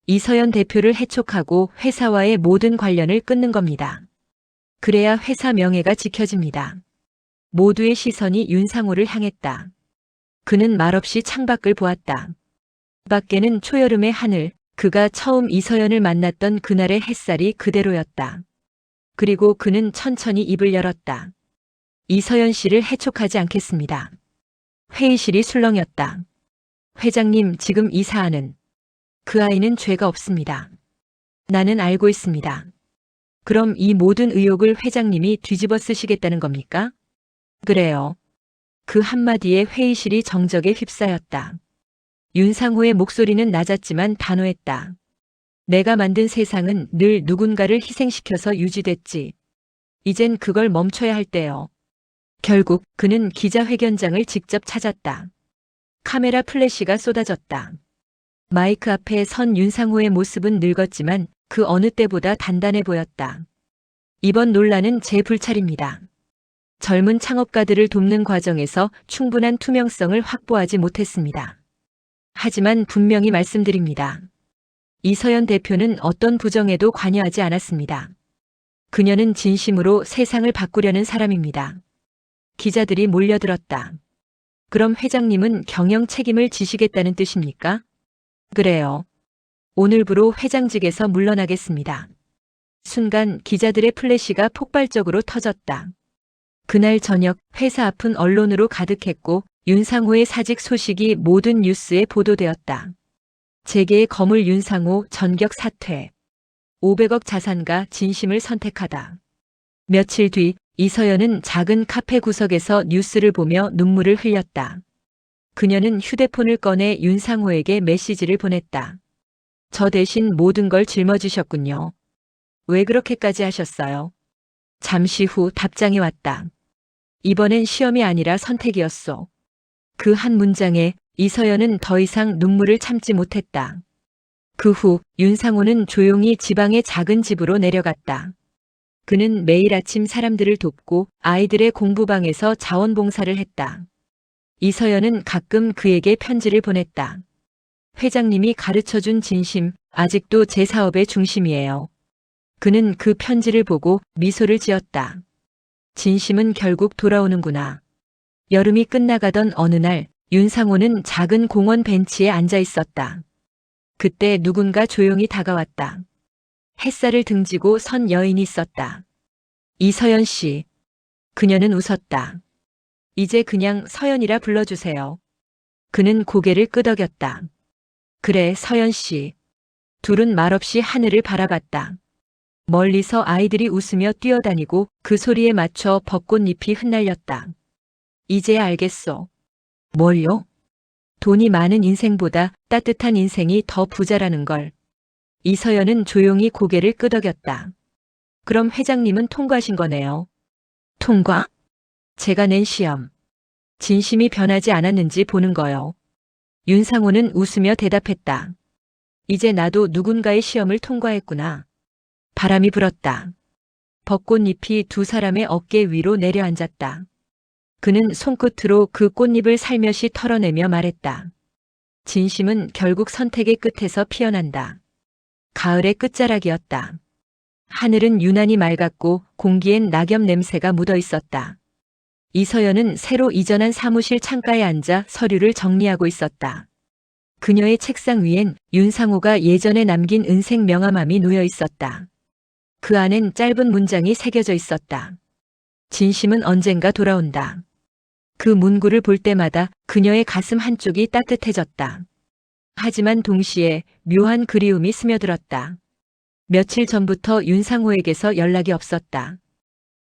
이서연 대표를 해촉하고 회사와의 모든 관련을 끊는 겁니다. 그래야 회사 명예가 지켜집니다. 모두의 시선이 윤상호를 향했다. 그는 말없이 창밖을 보았다. 밖에는 초여름의 하늘, 그가 처음 이서연을 만났던 그날의 햇살이 그대로였다. 그리고 그는 천천히 입을 열었다. 이서연 씨를 해촉하지 않겠습니다. 회의실이 술렁였다. 회장님, 지금 이 사안은 그 아이는 죄가 없습니다. 나는 알고 있습니다. 그럼 이 모든 의혹을 회장님이 뒤집어 쓰시겠다는 겁니까? 그래요. 그 한마디에 회의실이 정적에 휩싸였다. 윤상호의 목소리는 낮았지만 단호했다. 내가 만든 세상은 늘 누군가를 희생시켜서 유지됐지. 이젠 그걸 멈춰야 할 때요. 결국 그는 기자회견장을 직접 찾았다. 카메라 플래시가 쏟아졌다. 마이크 앞에 선 윤상호의 모습은 늙었지만 그 어느 때보다 단단해 보였다. 이번 논란은 제 불찰입니다. 젊은 창업가들을 돕는 과정에서 충분한 투명성을 확보하지 못했습니다. 하지만 분명히 말씀드립니다. 이서연 대표는 어떤 부정에도 관여하지 않았습니다. 그녀는 진심으로 세상을 바꾸려는 사람입니다. 기자들이 몰려들었다. 그럼 회장님은 경영 책임을 지시겠다는 뜻입니까? 그래요. 오늘부로 회장직에서 물러나겠습니다. 순간 기자들의 플래시가 폭발적으로 터졌다. 그날 저녁 회사 앞은 언론으로 가득했고 윤상호의 사직 소식이 모든 뉴스에 보도되었다. 재계의 거물 윤상호 전격 사퇴. 500억 자산가 진심을 선택하다. 며칠 뒤 이서연은 작은 카페 구석에서 뉴스를 보며 눈물을 흘렸다. 그녀는 휴대폰을 꺼내 윤상호에게 메시지를 보냈다. 저 대신 모든 걸 짊어지셨군요. 왜 그렇게까지 하셨어요? 잠시 후 답장이 왔다. 이번엔 시험이 아니라 선택이었소. 그 한 문장에 이서연은 더 이상 눈물을 참지 못했다. 그 후 윤상호는 조용히 지방의 작은 집으로 내려갔다. 그는 매일 아침 사람들을 돕고 아이들의 공부방에서 자원봉사를 했다. 이서연은 가끔 그에게 편지를 보냈다. 회장님이 가르쳐준 진심, 아직도 제 사업의 중심이에요. 그는 그 편지를 보고 미소를 지었다. 진심은 결국 돌아오는구나. 여름이 끝나가던 어느 날 윤상호는 작은 공원 벤치에 앉아 있었다. 그때 누군가 조용히 다가왔다. 햇살을 등지고 선 여인이 있었다. 이서연 씨. 그녀는 웃었다. 이제 그냥 서연이라 불러주세요. 그는 고개를 끄덕였다. 그래, 서연 씨. 둘은 말없이 하늘을 바라봤다. 멀리서 아이들이 웃으며 뛰어다니고 그 소리에 맞춰 벚꽃잎이 흩날렸다. 이제야 알겠소. 뭘요? 돈이 많은 인생보다 따뜻한 인생이 더 부자라는 걸. 이서연은 조용히 고개를 끄덕였다. 그럼 회장님은 통과하신 거네요. 통과? 제가 낸 시험. 진심이 변하지 않았는지 보는 거요. 윤상호는 웃으며 대답했다. 이제 나도 누군가의 시험을 통과했구나. 바람이 불었다. 벚꽃잎이 두 사람의 어깨 위로 내려앉았다. 그는 손끝으로 그 꽃잎을 살며시 털어내며 말했다. 진심은 결국 선택의 끝에서 피어난다. 가을의 끝자락이었다. 하늘은 유난히 맑았고 공기엔 낙엽 냄새가 묻어 있었다. 이서연은 새로 이전한 사무실 창가에 앉아 서류를 정리하고 있었다. 그녀의 책상 위엔 윤상호가 예전에 남긴 은색 명함함이 놓여 있었다. 그 안엔 짧은 문장이 새겨져 있었다. 진심은 언젠가 돌아온다. 그 문구를 볼 때마다 그녀의 가슴 한쪽이 따뜻해졌다. 하지만 동시에 묘한 그리움이 스며들었다. 며칠 전부터 윤상호에게서 연락이 없었다.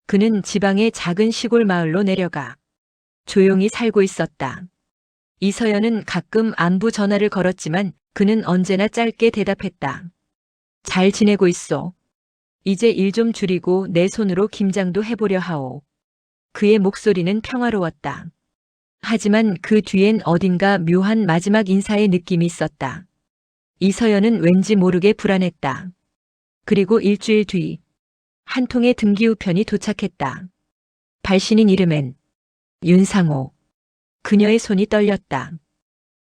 그는 지방의 작은 시골 마을로 내려가 조용히 살고 있었다. 이서연은 가끔 안부 전화를 걸었지만 그는 언제나 짧게 대답했다. 잘 지내고 있어. 이제 일 좀 줄이고 내 손으로 김장도 해보려 하오. 그의 목소리는 평화로웠다. 하지만 그 뒤엔 어딘가 묘한 마지막 인사의 느낌이 있었다. 이서연은 왠지 모르게 불안했다. 그리고 일주일 뒤, 한 통의 등기우편이 도착했다. 발신인 이름엔 윤상호. 그녀의 손이 떨렸다.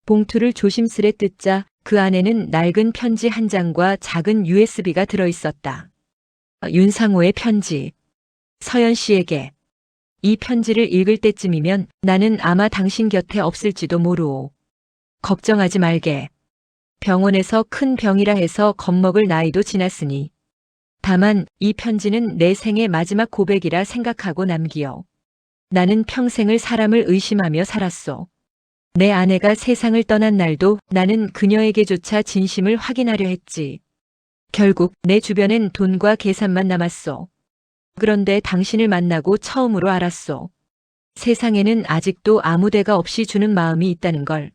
봉투를 조심스레 뜯자 그 안에는 낡은 편지 한 장과 작은 USB가 들어있었다. 윤상호의 편지. 서연 씨에게. 이 편지를 읽을 때쯤이면 나는 아마 당신 곁에 없을지도 모르오. 걱정하지 말게. 병원에서 큰 병이라 해서 겁먹을 나이도 지났으니. 다만 이 편지는 내 생의 마지막 고백이라 생각하고 남기어. 나는 평생을 사람을 의심하며 살았소. 내 아내가 세상을 떠난 날도 나는 그녀에게조차 진심을 확인하려 했지. 결국 내 주변엔 돈과 계산만 남았소. 그런데 당신을 만나고 처음으로 알았소. 세상에는 아직도 아무 데가 없이 주는 마음이 있다는 걸.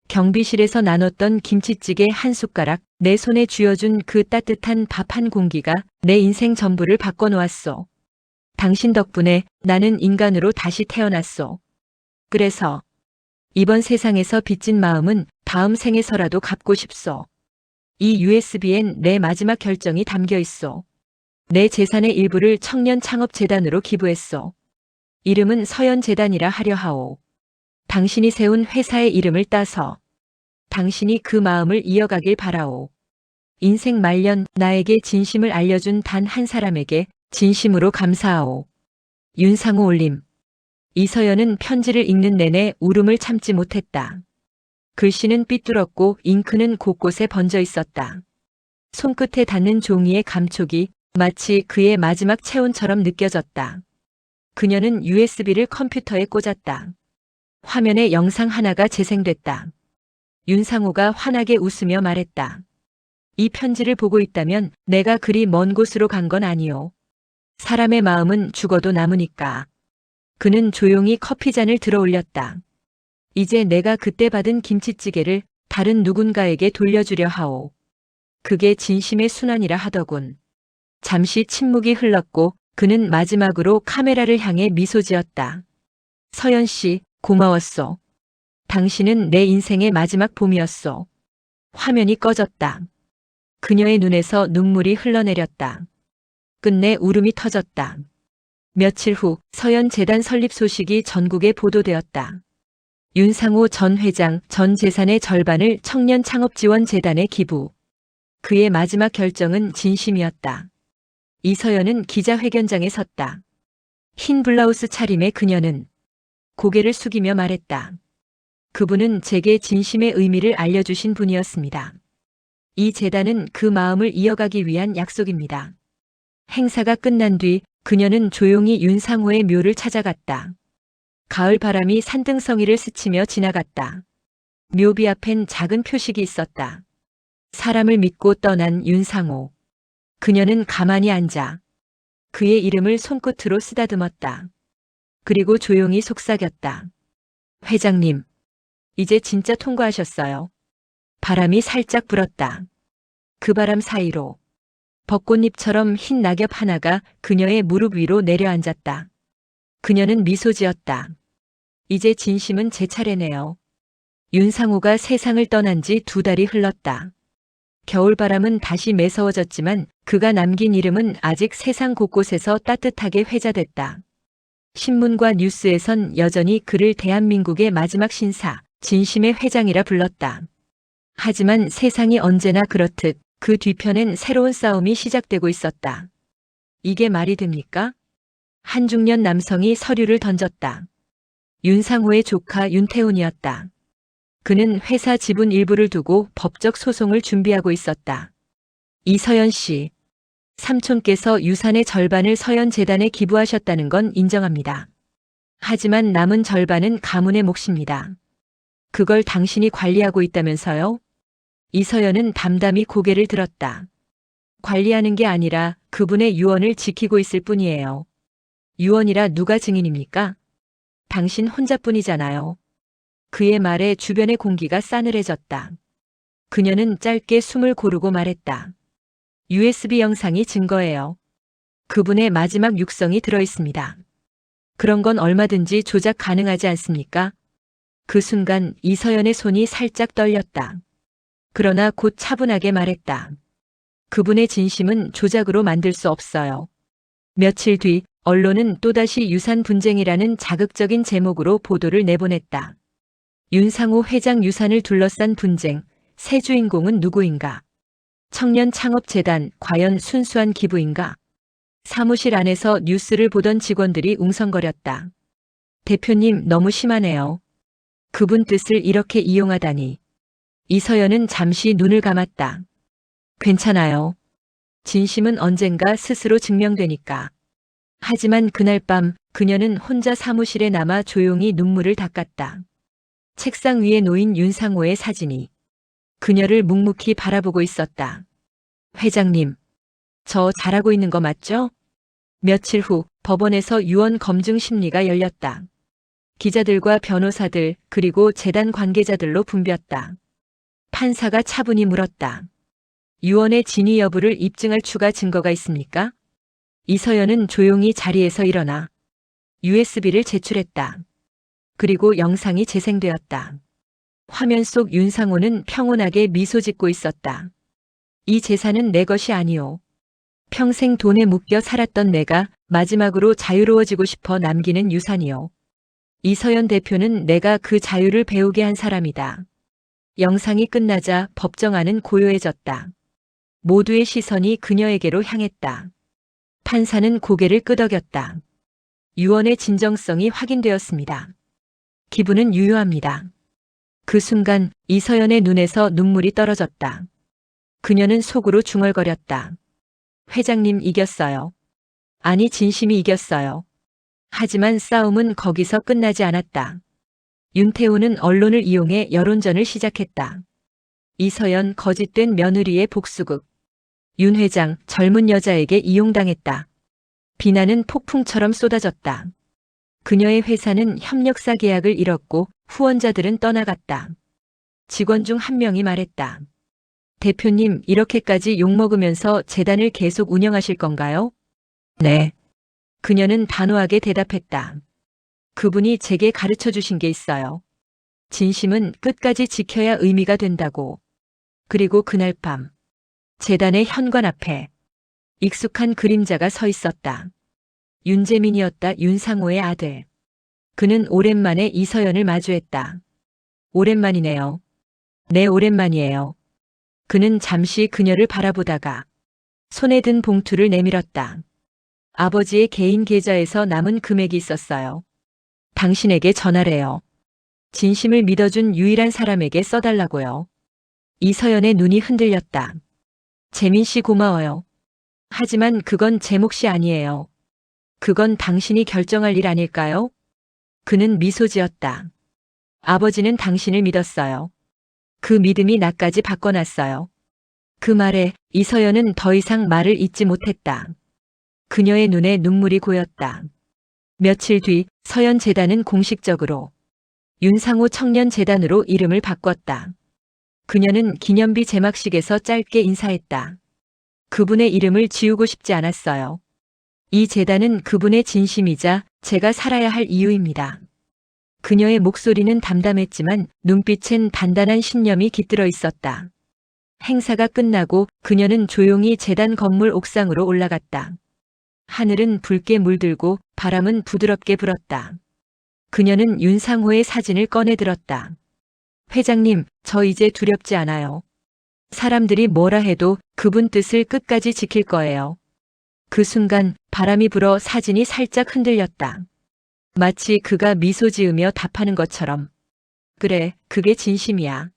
경비실에서 나눴던 김치찌개 한 숟가락, 내 손에 쥐어준 그 따뜻한 밥 한 공기가 내 인생 전부를 바꿔놓았소. 당신 덕분에 나는 인간으로 다시 태어났소. 그래서 이번 세상에서 빚진 마음은 다음 생에서라도 갚고 싶소. 이 USB엔 내 마지막 결정이 담겨 있소. 내 재산의 일부를 청년창업재단으로 기부했소. 이름은 서연재단이라 하려 하오. 당신이 세운 회사의 이름을 따서 당신이 그 마음을 이어가길 바라오. 인생 말년 나에게 진심을 알려준 단 한 사람에게 진심으로 감사하오. 윤상호 올림. 이서연은 편지를 읽는 내내 울음을 참지 못했다. 글씨는 삐뚤었고 잉크는 곳곳에 번져 있었다. 손끝에 닿는 종이의 감촉이 마치 그의 마지막 체온처럼 느껴졌다. 그녀는 USB를 컴퓨터에 꽂았다. 화면에 영상 하나가 재생됐다. 윤상호가 환하게 웃으며 말했다. 이 편지를 보고 있다면 내가 그리 먼 곳으로 간 건 아니오. 사람의 마음은 죽어도 남으니까. 그는 조용히 커피잔을 들어 올렸다. 이제 내가 그때 받은 김치찌개를 다른 누군가에게 돌려주려 하오. 그게 진심의 순환이라 하더군. 잠시 침묵이 흘렀고 그는 마지막으로 카메라를 향해 미소 지었다. 서연 씨, 고마웠소. 당신은 내 인생의 마지막 봄이었소. 화면이 꺼졌다. 그녀의 눈에서 눈물이 흘러내렸다. 끝내 울음이 터졌다. 며칠 후 서연재단 설립 소식이 전국에 보도되었다. 윤상호 전 회장 전 재산의 절반을 청년창업지원재단에 기부. 그의 마지막 결정은 진심이었다. 이서연은 기자회견장에 섰다. 흰 블라우스 차림의 그녀는 고개를 숙이며 말했다. 그분은 제게 진심의 의미를 알려주신 분이었습니다. 이 재단은 그 마음을 이어가기 위한 약속입니다. 행사가 끝난 뒤 그녀는 조용히 윤상호의 묘를 찾아갔다. 가을 바람이 산등성이를 스치며 지나갔다. 묘비 앞엔 작은 표식이 있었다. 사람을 믿고 떠난 윤상호. 그녀는 가만히 앉아 그의 이름을 손끝으로 쓰다듬었다. 그리고 조용히 속삭였다. 회장님, 이제 진짜 통과하셨어요. 바람이 살짝 불었다. 그 바람 사이로 벚꽃잎처럼 흰 낙엽 하나가 그녀의 무릎 위로 내려앉았다. 그녀는 미소 지었다. 이제 진심은 제 차례네요. 윤상호가 세상을 떠난 지 2달이 흘렀다. 겨울바람은 다시 매서워졌지만 그가 남긴 이름은 아직 세상 곳곳에서 따뜻하게 회자됐다. 신문과 뉴스에선 여전히 그를 대한민국의 마지막 신사, 진심의 회장이라 불렀다. 하지만 세상이 언제나 그렇듯 그 뒤편엔 새로운 싸움이 시작되고 있었다. 이게 말이 됩니까? 한 중년 남성이 서류를 던졌다. 윤상호의 조카 윤태훈이었다. 그는 회사 지분 일부를 두고 법적 소송을 준비하고 있었다. 이서연 씨, 삼촌께서 유산의 절반을 서연재단에 기부하셨다는 건 인정합니다. 하지만 남은 절반은 가문의 몫입니다. 그걸 당신이 관리하고 있다면서요? 이서연은 담담히 고개를 들었다. 관리하는 게 아니라 그분의 유언을 지키고 있을 뿐이에요. 유언이라 누가 증인입니까? 당신 혼자뿐이잖아요. 그의 말에 주변의 공기가 싸늘해졌다. 그녀는 짧게 숨을 고르고 말했다. USB 영상이 증거예요. 그분의 마지막 육성이 들어있습니다. 그런 건 얼마든지 조작 가능하지 않습니까? 그 순간 이서연의 손이 살짝 떨렸다. 그러나 곧 차분하게 말했다. 그분의 진심은 조작으로 만들 수 없어요. 며칠 뒤 언론은 또다시 유산 분쟁이라는 자극적인 제목으로 보도를 내보냈다. 윤상호 회장 유산을 둘러싼 분쟁, 새 주인공은 누구인가? 청년창업재단 과연 순수한 기부인가? 사무실 안에서 뉴스를 보던 직원들이 웅성거렸다. 대표님 너무 심하네요. 그분 뜻을 이렇게 이용하다니. 이서연은 잠시 눈을 감았다. 괜찮아요. 진심은 언젠가 스스로 증명되니까. 하지만 그날 밤 그녀는 혼자 사무실에 남아 조용히 눈물을 닦았다. 책상 위에 놓인 윤상호의 사진이 그녀를 묵묵히 바라보고 있었다. 회장님, 저 잘하고 있는 거 맞죠? 며칠 후 법원에서 유언 검증 심리가 열렸다. 기자들과 변호사들 그리고 재단 관계자들로 붐볐다. 판사가 차분히 물었다. 유언의 진위 여부를 입증할 추가 증거가 있습니까? 이서연은 조용히 자리에서 일어나 USB를 제출했다. 그리고 영상이 재생되었다. 화면 속 윤상호는 평온하게 미소 짓고 있었다. 이 재산은 내 것이 아니오. 평생 돈에 묶여 살았던 내가 마지막으로 자유로워지고 싶어 남기는 유산이오. 이서연 대표는 내가 그 자유를 배우게 한 사람이다. 영상이 끝나자 법정 안은 고요해졌다. 모두의 시선이 그녀에게로 향했다. 판사는 고개를 끄덕였다. 유언의 진정성이 확인되었습니다. 기분은 유효합니다. 그 순간 이서연의 눈에서 눈물이 떨어졌다. 그녀는 속으로 중얼거렸다. 회장님 이겼어요. 아니 진심이 이겼어요. 하지만 싸움은 거기서 끝나지 않았다. 윤태호는 언론을 이용해 여론전을 시작했다. 이서연 거짓된 며느리의 복수극. 윤 회장 젊은 여자에게 이용당했다. 비난은 폭풍처럼 쏟아졌다. 그녀의 회사는 협력사 계약을 잃었고 후원자들은 떠나갔다. 직원 중 한 명이 말했다. 대표님 이렇게까지 욕먹으면서 재단을 계속 운영하실 건가요? 네. 그녀는 단호하게 대답했다. 그분이 제게 가르쳐 주신 게 있어요. 진심은 끝까지 지켜야 의미가 된다고. 그리고 그날 밤 재단의 현관 앞에 익숙한 그림자가 서 있었다. 윤재민이었다. 윤상호의 아들. 그는 오랜만에 이서연을 마주했다. 오랜만이네요. 네, 오랜만이에요. 그는 잠시 그녀를 바라보다가 손에 든 봉투를 내밀었다. 아버지의 개인 계좌에서 남은 금액이 있었어요. 당신에게 전하래요. 진심을 믿어준 유일한 사람에게 써달라고요. 이서연의 눈이 흔들렸다. 재민 씨 고마워요. 하지만 그건 제 몫이 아니에요. 그건 당신이 결정할 일 아닐까요? 그는 미소 지었다. 아버지는 당신을 믿었어요. 그 믿음이 나까지 바꿔놨어요. 그 말에 이서연은 더 이상 말을 잇지 못했다. 그녀의 눈에 눈물이 고였다. 며칠 뒤 서연재단은 공식적으로 윤상호 청년재단으로 이름을 바꿨다. 그녀는 기념비 제막식에서 짧게 인사했다. 그분의 이름을 지우고 싶지 않았어요. 이 재단은 그분의 진심이자 제가 살아야 할 이유입니다. 그녀의 목소리는 담담했지만 눈빛엔 단단한 신념이 깃들어 있었다. 행사가 끝나고 그녀는 조용히 재단 건물 옥상으로 올라갔다. 하늘은 붉게 물들고 바람은 부드럽게 불었다. 그녀는 윤상호의 사진을 꺼내 들었다. 회장님, 저 이제 두렵지 않아요. 사람들이 뭐라 해도 그분 뜻을 끝까지 지킬 거예요. 그 순간 바람이 불어 사진이 살짝 흔들렸다. 마치 그가 미소 지으며 답하는 것처럼. 그래, 그게 진심이야.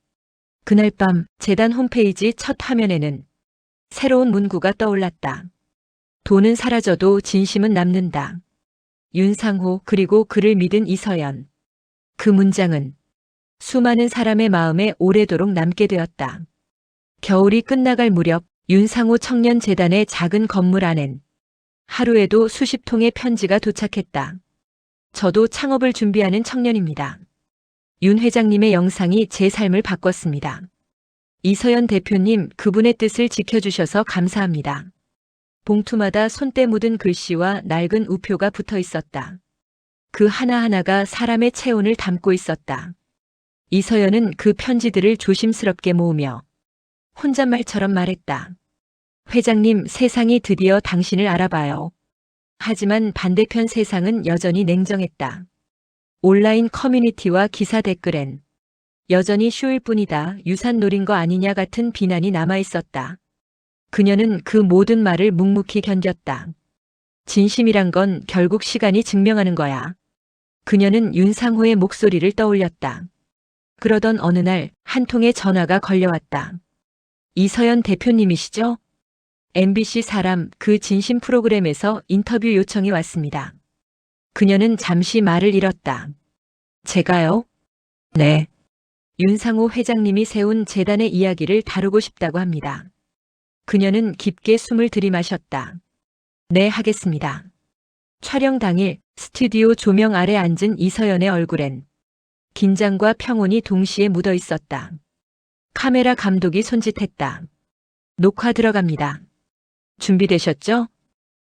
그날 밤 재단 홈페이지 첫 화면에는 새로운 문구가 떠올랐다. 돈은 사라져도 진심은 남는다. 윤상호 그리고 그를 믿은 이서연. 그 문장은 수많은 사람의 마음에 오래도록 남게 되었다. 겨울이 끝나갈 무렵 윤상호 청년재단의 작은 건물 안엔 하루에도 수십 통의 편지가 도착했다. 저도 창업을 준비하는 청년입니다. 윤 회장님의 영상이 제 삶을 바꿨습니다. 이서연 대표님, 그분의 뜻을 지켜주셔서 감사합니다. 봉투마다 손때 묻은 글씨와 낡은 우표가 붙어 있었다. 그 하나하나가 사람의 체온을 담고 있었다. 이서연은 그 편지들을 조심스럽게 모으며 혼잣말처럼 말했다. 회장님, 세상이 드디어 당신을 알아봐요. 하지만 반대편 세상은 여전히 냉정했다. 온라인 커뮤니티와 기사 댓글엔 여전히 쇼일 뿐이다, 유산 노린 거 아니냐 같은 비난이 남아있었다. 그녀는 그 모든 말을 묵묵히 견뎠다. 진심이란 건 결국 시간이 증명하는 거야. 그녀는 윤상호의 목소리를 떠올렸다. 그러던 어느 날 한 통의 전화가 걸려왔다. 이서연 대표님이시죠? MBC 사람, 그 진심 프로그램에서 인터뷰 요청이 왔습니다. 그녀는 잠시 말을 잃었다. 제가요? 네. 윤상호 회장님이 세운 재단의 이야기를 다루고 싶다고 합니다. 그녀는 깊게 숨을 들이마셨다. 네, 하겠습니다. 촬영 당일 스튜디오 조명 아래 앉은 이서연의 얼굴엔 긴장과 평온이 동시에 묻어 있었다. 카메라 감독이 손짓했다. 녹화 들어갑니다. 준비되셨죠?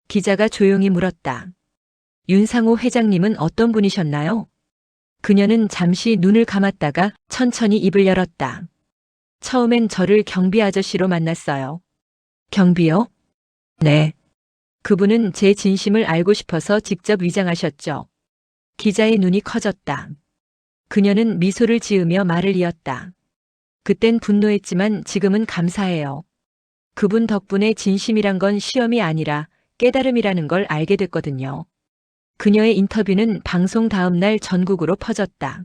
기자가 조용히 물었다. 윤상호 회장님은 어떤 분이셨나요? 그녀는 잠시 눈을 감았다가 천천히 입을 열었다. 처음엔 저를 경비 아저씨로 만났어요. 경비요? 네. 그분은 제 진심을 알고 싶어서 직접 위장하셨죠. 기자의 눈이 커졌다. 그녀는 미소를 지으며 말을 이었다. 그땐 분노했지만 지금은 감사해요. 그분 덕분에 진심이란 건 시험이 아니라 깨달음이라는 걸 알게 됐거든요. 그녀의 인터뷰는 방송 다음 날 전국으로 퍼졌다.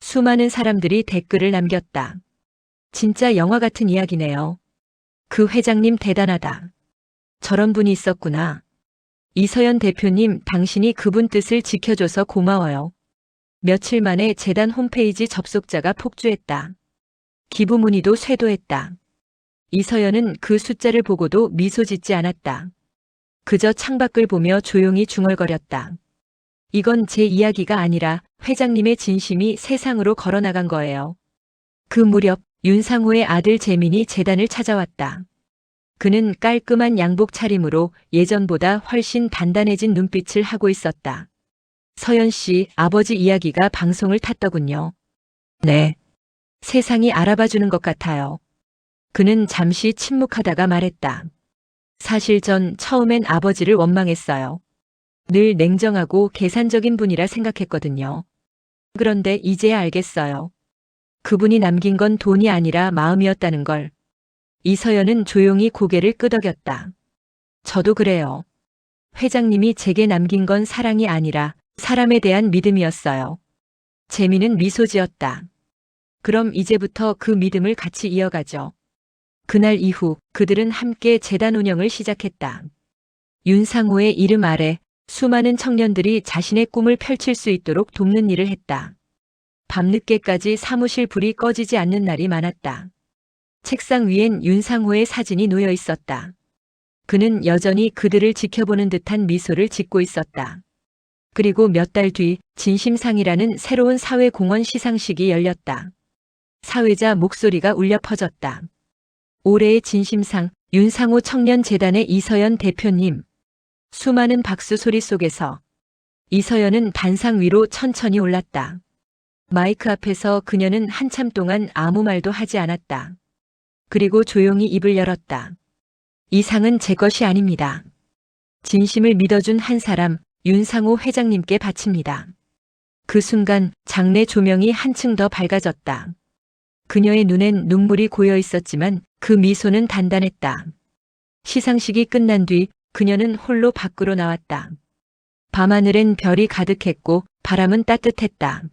수많은 사람들이 댓글을 남겼다. 진짜 영화 같은 이야기네요. 그 회장님 대단하다. 저런 분이 있었구나. 이서연 대표님, 당신이 그분 뜻을 지켜줘서 고마워요. 며칠 만에 재단 홈페이지 접속자가 폭주했다. 기부 문의도 쇄도했다. 이서연은 그 숫자를 보고도 미소 짓지 않았다. 그저 창밖을 보며 조용히 중얼거렸다. 이건 제 이야기가 아니라 회장님의 진심이 세상으로 걸어나간 거예요. 그 무렵 윤상호의 아들 재민이 재단을 찾아왔다. 그는 깔끔한 양복 차림으로 예전보다 훨씬 단단해진 눈빛을 하고 있었다. 서연 씨, 아버지 이야기가 방송을 탔더군요. 네. 세상이 알아봐주는 것 같아요. 그는 잠시 침묵하다가 말했다. 사실 전 처음엔 아버지를 원망했어요. 늘 냉정하고 계산적인 분이라 생각했거든요. 그런데 이제야 알겠어요. 그분이 남긴 건 돈이 아니라 마음이었다는 걸. 이서연은 조용히 고개를 끄덕였다. 저도 그래요. 회장님이 제게 남긴 건 사랑이 아니라 사람에 대한 믿음이었어요. 재미는 미소 지었다. 그럼 이제부터 그 믿음을 같이 이어가죠. 그날 이후 그들은 함께 재단 운영을 시작했다. 윤상호의 이름 아래 수많은 청년들이 자신의 꿈을 펼칠 수 있도록 돕는 일을 했다. 밤늦게까지 사무실 불이 꺼지지 않는 날이 많았다. 책상 위엔 윤상호의 사진이 놓여 있었다. 그는 여전히 그들을 지켜보는 듯한 미소를 짓고 있었다. 그리고 몇 달 뒤 진심상이라는 새로운 사회공헌 시상식이 열렸다. 사회자 목소리가 울려 퍼졌다. 올해의 진심상 윤상호 청년재단의 이서연 대표님. 수많은 박수 소리 속에서 이서연은 단상 위로 천천히 올랐다. 마이크 앞에서 그녀는 한참 동안 아무 말도 하지 않았다. 그리고 조용히 입을 열었다. 이 상은 제 것이 아닙니다. 진심을 믿어준 한 사람, 윤상호 회장님께 바칩니다. 그 순간 장내 조명이 한층 더 밝아졌다. 그녀의 눈엔 눈물이 고여 있었지만 그 미소는 단단했다. 시상식이 끝난 뒤 그녀는 홀로 밖으로 나왔다. 밤하늘엔 별이 가득했고 바람은 따뜻했다.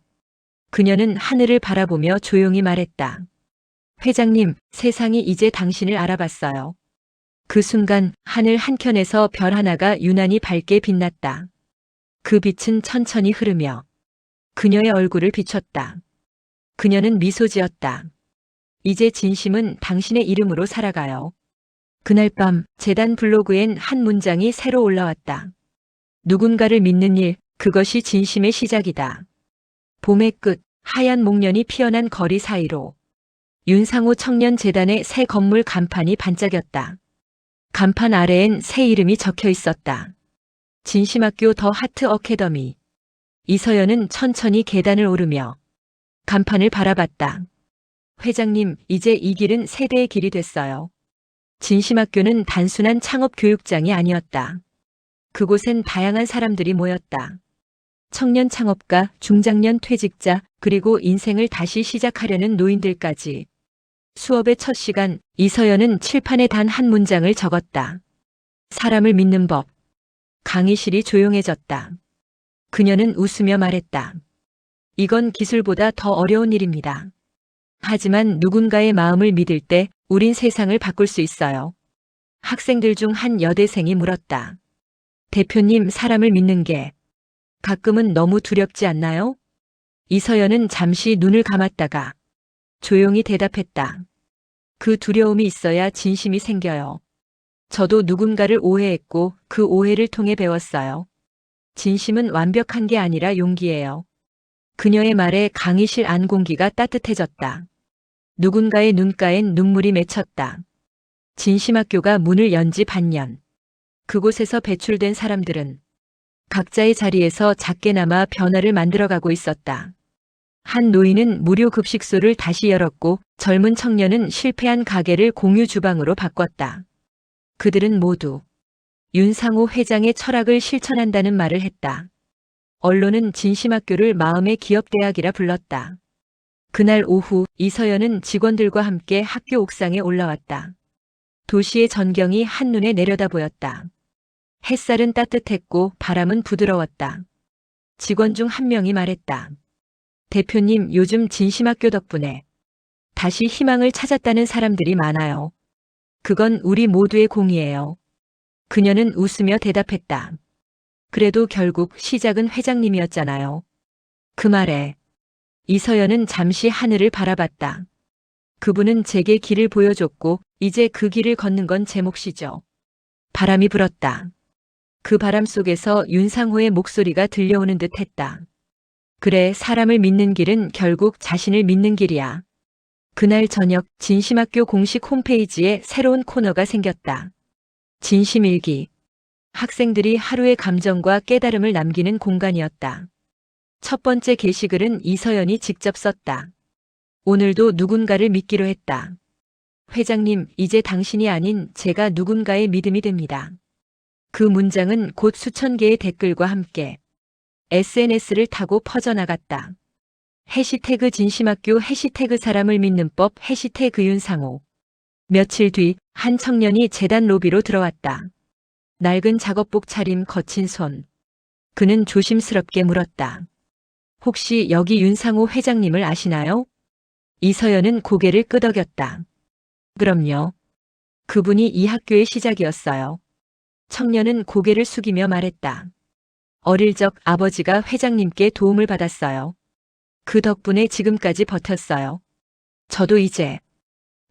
그녀는 하늘을 바라보며 조용히 말했다. 회장님, 세상이 이제 당신을 알아봤어요. 그 순간 하늘 한켠에서 별 하나가 유난히 밝게 빛났다. 그 빛은 천천히 흐르며 그녀의 얼굴을 비췄다. 그녀는 미소 지었다. 이제 진심은 당신의 이름으로 살아가요. 그날 밤 재단 블로그엔 한 문장이 새로 올라왔다. 누군가를 믿는 일, 그것이 진심의 시작이다. 봄의 끝, 하얀 목련이 피어난 거리 사이로 윤상호 청년재단의 새 건물 간판이 반짝였다. 간판 아래엔 새 이름이 적혀 있었다. 진심학교 더 하트 어캐더미. 이서연은 천천히 계단을 오르며 간판을 바라봤다. 회장님, 이제 이 길은 세대의 길이 됐어요. 진심학교는 단순한 창업 교육장이 아니었다. 그곳엔 다양한 사람들이 모였다. 청년 창업가, 중장년 퇴직자, 그리고 인생을 다시 시작하려는 노인들까지. 수업의 첫 시간, 이서연은 칠판에 단 한 문장을 적었다. 사람을 믿는 법. 강의실이 조용해졌다. 그녀는 웃으며 말했다. 이건 기술보다 더 어려운 일입니다. 하지만 누군가의 마음을 믿을 때 우린 세상을 바꿀 수 있어요. 학생들 중 한 여대생이 물었다. 대표님, 사람을 믿는 게 가끔은 너무 두렵지 않나요? 이서연은 잠시 눈을 감았다가 조용히 대답했다. 그 두려움이 있어야 진심이 생겨요. 저도 누군가를 오해했고 그 오해를 통해 배웠어요. 진심은 완벽한 게 아니라 용기예요. 그녀의 말에 강의실 안 공기가 따뜻해졌다. 누군가의 눈가엔 눈물이 맺혔다. 진심학교가 문을 연 지 반년. 그곳에서 배출된 사람들은 각자의 자리에서 작게나마 변화를 만들어가고 있었다. 한 노인은 무료 급식소를 다시 열었고 젊은 청년은 실패한 가게를 공유 주방으로 바꿨다. 그들은 모두 윤상호 회장의 철학을 실천한다는 말을 했다. 언론은 진심학교를 마음의 기업대학이라 불렀다. 그날 오후 이서연은 직원들과 함께 학교 옥상에 올라왔다. 도시의 전경이 한눈에 내려다 보였다. 햇살은 따뜻했고 바람은 부드러웠다. 직원 중 한 명이 말했다. 대표님, 요즘 진심학교 덕분에 다시 희망을 찾았다는 사람들이 많아요. 그건 우리 모두의 공이에요. 그녀는 웃으며 대답했다. 그래도 결국 시작은 회장님이었잖아요. 그 말에 이서연은 잠시 하늘을 바라봤다. 그분은 제게 길을 보여줬고 이제 그 길을 걷는 건 제 몫이죠. 바람이 불었다. 그 바람 속에서 윤상호의 목소리가 들려오는 듯 했다. 그래, 사람을 믿는 길은 결국 자신을 믿는 길이야. 그날 저녁 진심학교 공식 홈페이지에 새로운 코너가 생겼다. 진심일기. 학생들이 하루의 감정과 깨달음을 남기는 공간이었다. 첫 번째 게시글은 이서연이 직접 썼다. 오늘도 누군가를 믿기로 했다. 회장님, 이제 당신이 아닌 제가 누군가의 믿음이 됩니다. 그 문장은 곧 수천 개의 댓글과 함께 SNS를 타고 퍼져나갔다. 해시태그 진심학교, 해시태그 사람을 믿는 법, 해시태그 윤상호. 며칠 뒤 한 청년이 재단 로비로 들어왔다. 낡은 작업복 차림, 거친 손. 그는 조심스럽게 물었다. 혹시 여기 윤상호 회장님을 아시나요? 이서연은 고개를 끄덕였다. 그럼요. 그분이 이 학교의 시작이었어요. 청년은 고개를 숙이며 말했다. 어릴 적 아버지가 회장님께 도움을 받았어요. 그 덕분에 지금까지 버텼어요. 저도 이제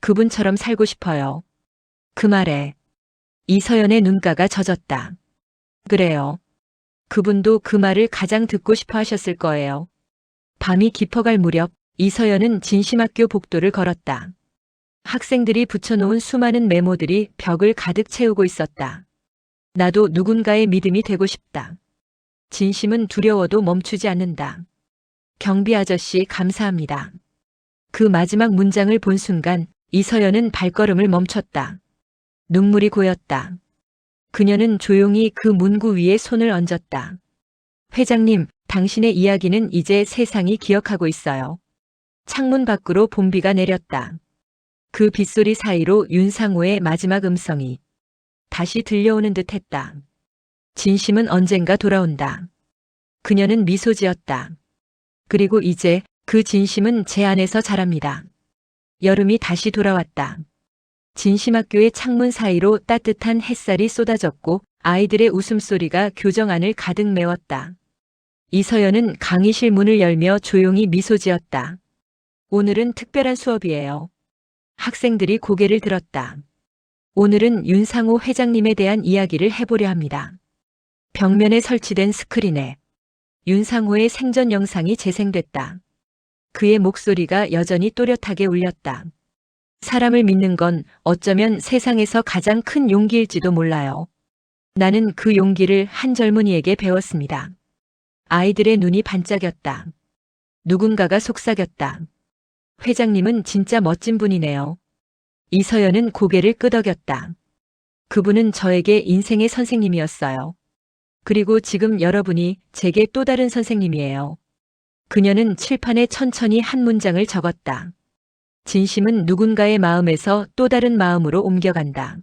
그분처럼 살고 싶어요. 그 말에 이서연의 눈가가 젖었다. 그래요. 그분도 그 말을 가장 듣고 싶어 하셨을 거예요. 밤이 깊어갈 무렵 이서연은 진심학교 복도를 걸었다. 학생들이 붙여놓은 수많은 메모들이 벽을 가득 채우고 있었다. 나도 누군가의 믿음이 되고 싶다. 진심은 두려워도 멈추지 않는다. 경비 아저씨, 감사합니다. 그 마지막 문장을 본 순간 이서연은 발걸음을 멈췄다. 눈물이 고였다. 그녀는 조용히 그 문구 위에 손을 얹었다. 회장님, 당신의 이야기는 이제 세상이 기억하고 있어요. 창문 밖으로 봄비가 내렸다. 그 빗소리 사이로 윤상호의 마지막 음성이 다시 들려오는 듯 했다. 진심은 언젠가 돌아온다. 그녀는 미소 지었다. 그리고 이제 그 진심은 제 안에서 자랍니다. 여름이 다시 돌아왔다. 진심학교의 창문 사이로 따뜻한 햇살이 쏟아졌고 아이들의 웃음소리가 교정 안을 가득 메웠다. 이서연은 강의실 문을 열며 조용히 미소 지었다. 오늘은 특별한 수업이에요. 학생들이 고개를 들었다. 오늘은 윤상호 회장님에 대한 이야기를 해보려 합니다. 벽면에 설치된 스크린에 윤상호의 생전 영상이 재생됐다. 그의 목소리가 여전히 또렷하게 울렸다. 사람을 믿는 건 어쩌면 세상에서 가장 큰 용기일지도 몰라요. 나는 그 용기를 한 젊은이에게 배웠습니다. 아이들의 눈이 반짝였다. 누군가가 속삭였다. 회장님은 진짜 멋진 분이네요. 이서연은 고개를 끄덕였다. 그분은 저에게 인생의 선생님이었어요. 그리고 지금 여러분이 제게 또 다른 선생님이에요. 그녀는 칠판에 천천히 한 문장을 적었다. 진심은 누군가의 마음에서 또 다른 마음으로 옮겨간다.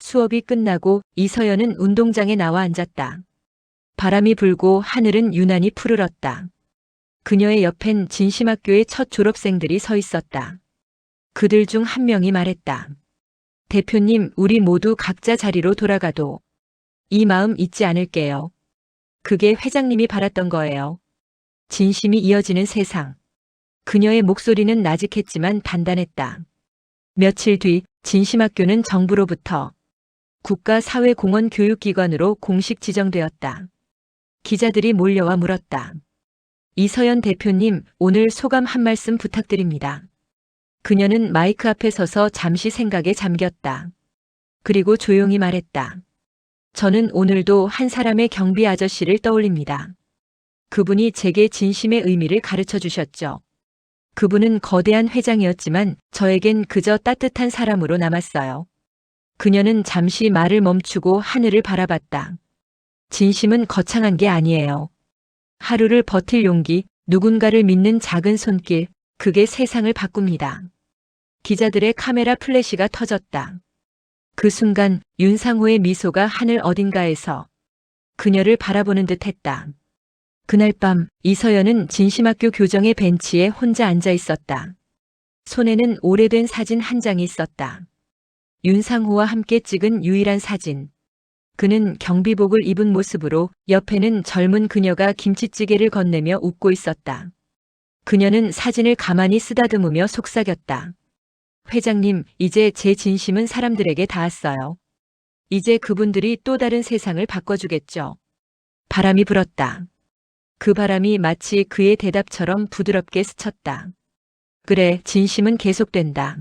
수업이 끝나고 이서연은 운동장에 나와 앉았다. 바람이 불고 하늘은 유난히 푸르렀다. 그녀의 옆엔 진심학교의 첫 졸업생들이 서 있었다. 그들 중 한 명이 말했다. 대표님, 우리 모두 각자 자리로 돌아가도 이 마음 잊지 않을게요. 그게 회장님이 바랐던 거예요. 진심이 이어지는 세상. 그녀의 목소리는 나직했지만 단단했다. 며칠 뒤 진심학교는 정부로부터 국가사회공헌교육기관으로 공식 지정되었다. 기자들이 몰려와 물었다. 이서연 대표님, 오늘 소감 한 말씀 부탁드립니다. 그녀는 마이크 앞에 서서 잠시 생각에 잠겼다. 그리고 조용히 말했다. 저는 오늘도 한 사람의 경비 아저씨를 떠올립니다. 그분이 제게 진심의 의미를 가르쳐 주셨죠. 그분은 거대한 회장이었지만 저에겐 그저 따뜻한 사람으로 남았어요. 그녀는 잠시 말을 멈추고 하늘을 바라봤다. 진심은 거창한 게 아니에요. 하루를 버틸 용기, 누군가를 믿는 작은 손길, 그게 세상을 바꿉니다. 기자들의 카메라 플래시가 터졌다. 그 순간 윤상호의 미소가 하늘 어딘가에서 그녀를 바라보는 듯 했다. 그날 밤 이서연은 진심학교 교정의 벤치에 혼자 앉아 있었다. 손에는 오래된 사진 한 장이 있었다. 윤상호와 함께 찍은 유일한 사진. 그는 경비복을 입은 모습으로 옆에는 젊은 그녀가 김치찌개를 건네며 웃고 있었다. 그녀는 사진을 가만히 쓰다듬으며 속삭였다. 회장님, 이제 제 진심은 사람들에게 닿았어요. 이제 그분들이 또 다른 세상을 바꿔주겠죠. 바람이 불었다. 그 바람이 마치 그의 대답처럼 부드럽게 스쳤다. 그래, 진심은 계속된다.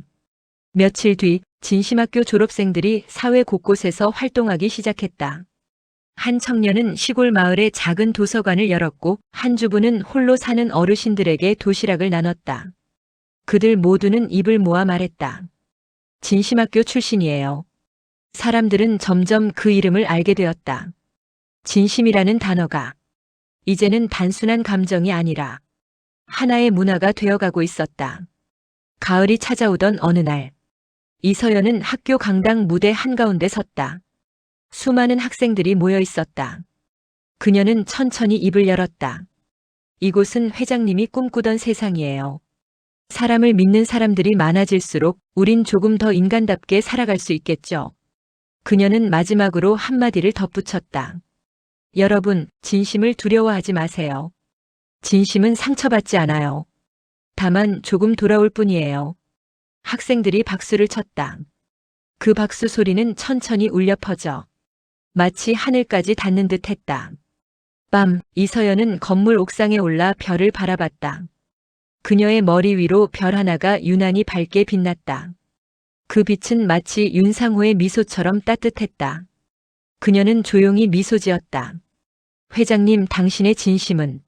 며칠 뒤 진심학교 졸업생들이 사회 곳곳에서 활동하기 시작했다. 한 청년은 시골 마을의 작은 도서관을 열었고 한 주부는 홀로 사는 어르신들에게 도시락을 나눴다. 그들 모두는 입을 모아 말했다. 진심학교 출신이에요. 사람들은 점점 그 이름을 알게 되었다. 진심이라는 단어가 이제는 단순한 감정이 아니라 하나의 문화가 되어가고 있었다. 가을이 찾아오던 어느 날, 이서연은 학교 강당 무대 한가운데 섰다. 수많은 학생들이 모여 있었다. 그녀는 천천히 입을 열었다. 이곳은 회장님이 꿈꾸던 세상이에요. 사람을 믿는 사람들이 많아질수록 우린 조금 더 인간답게 살아갈 수 있겠죠. 그녀는 마지막으로 한마디를 덧붙였다. 여러분, 진심을 두려워하지 마세요. 진심은 상처받지 않아요. 다만 조금 돌아올 뿐이에요. 학생들이 박수를 쳤다. 그 박수 소리는 천천히 울려 퍼져 마치 하늘까지 닿는 듯 했다. 밤, 이서연은 건물 옥상에 올라 별을 바라봤다. 그녀의 머리 위로 별 하나가 유난히 밝게 빛났다. 그 빛은 마치 윤상호의 미소처럼 따뜻했다. 그녀는 조용히 미소 지었다. 회장님, 당신의 진심은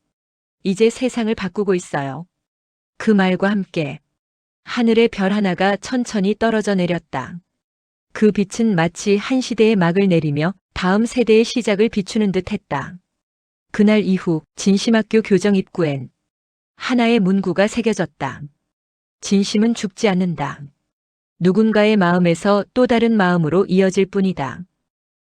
이제 세상을 바꾸고 있어요. 그 말과 함께 하늘의 별 하나가 천천히 떨어져 내렸다. 그 빛은 마치 한 시대의 막을 내리며 다음 세대의 시작을 비추는 듯 했다. 그날 이후 진심학교 교정 입구엔 하나의 문구가 새겨졌다. 진심은 죽지 않는다. 누군가의 마음에서 또 다른 마음으로 이어질 뿐이다.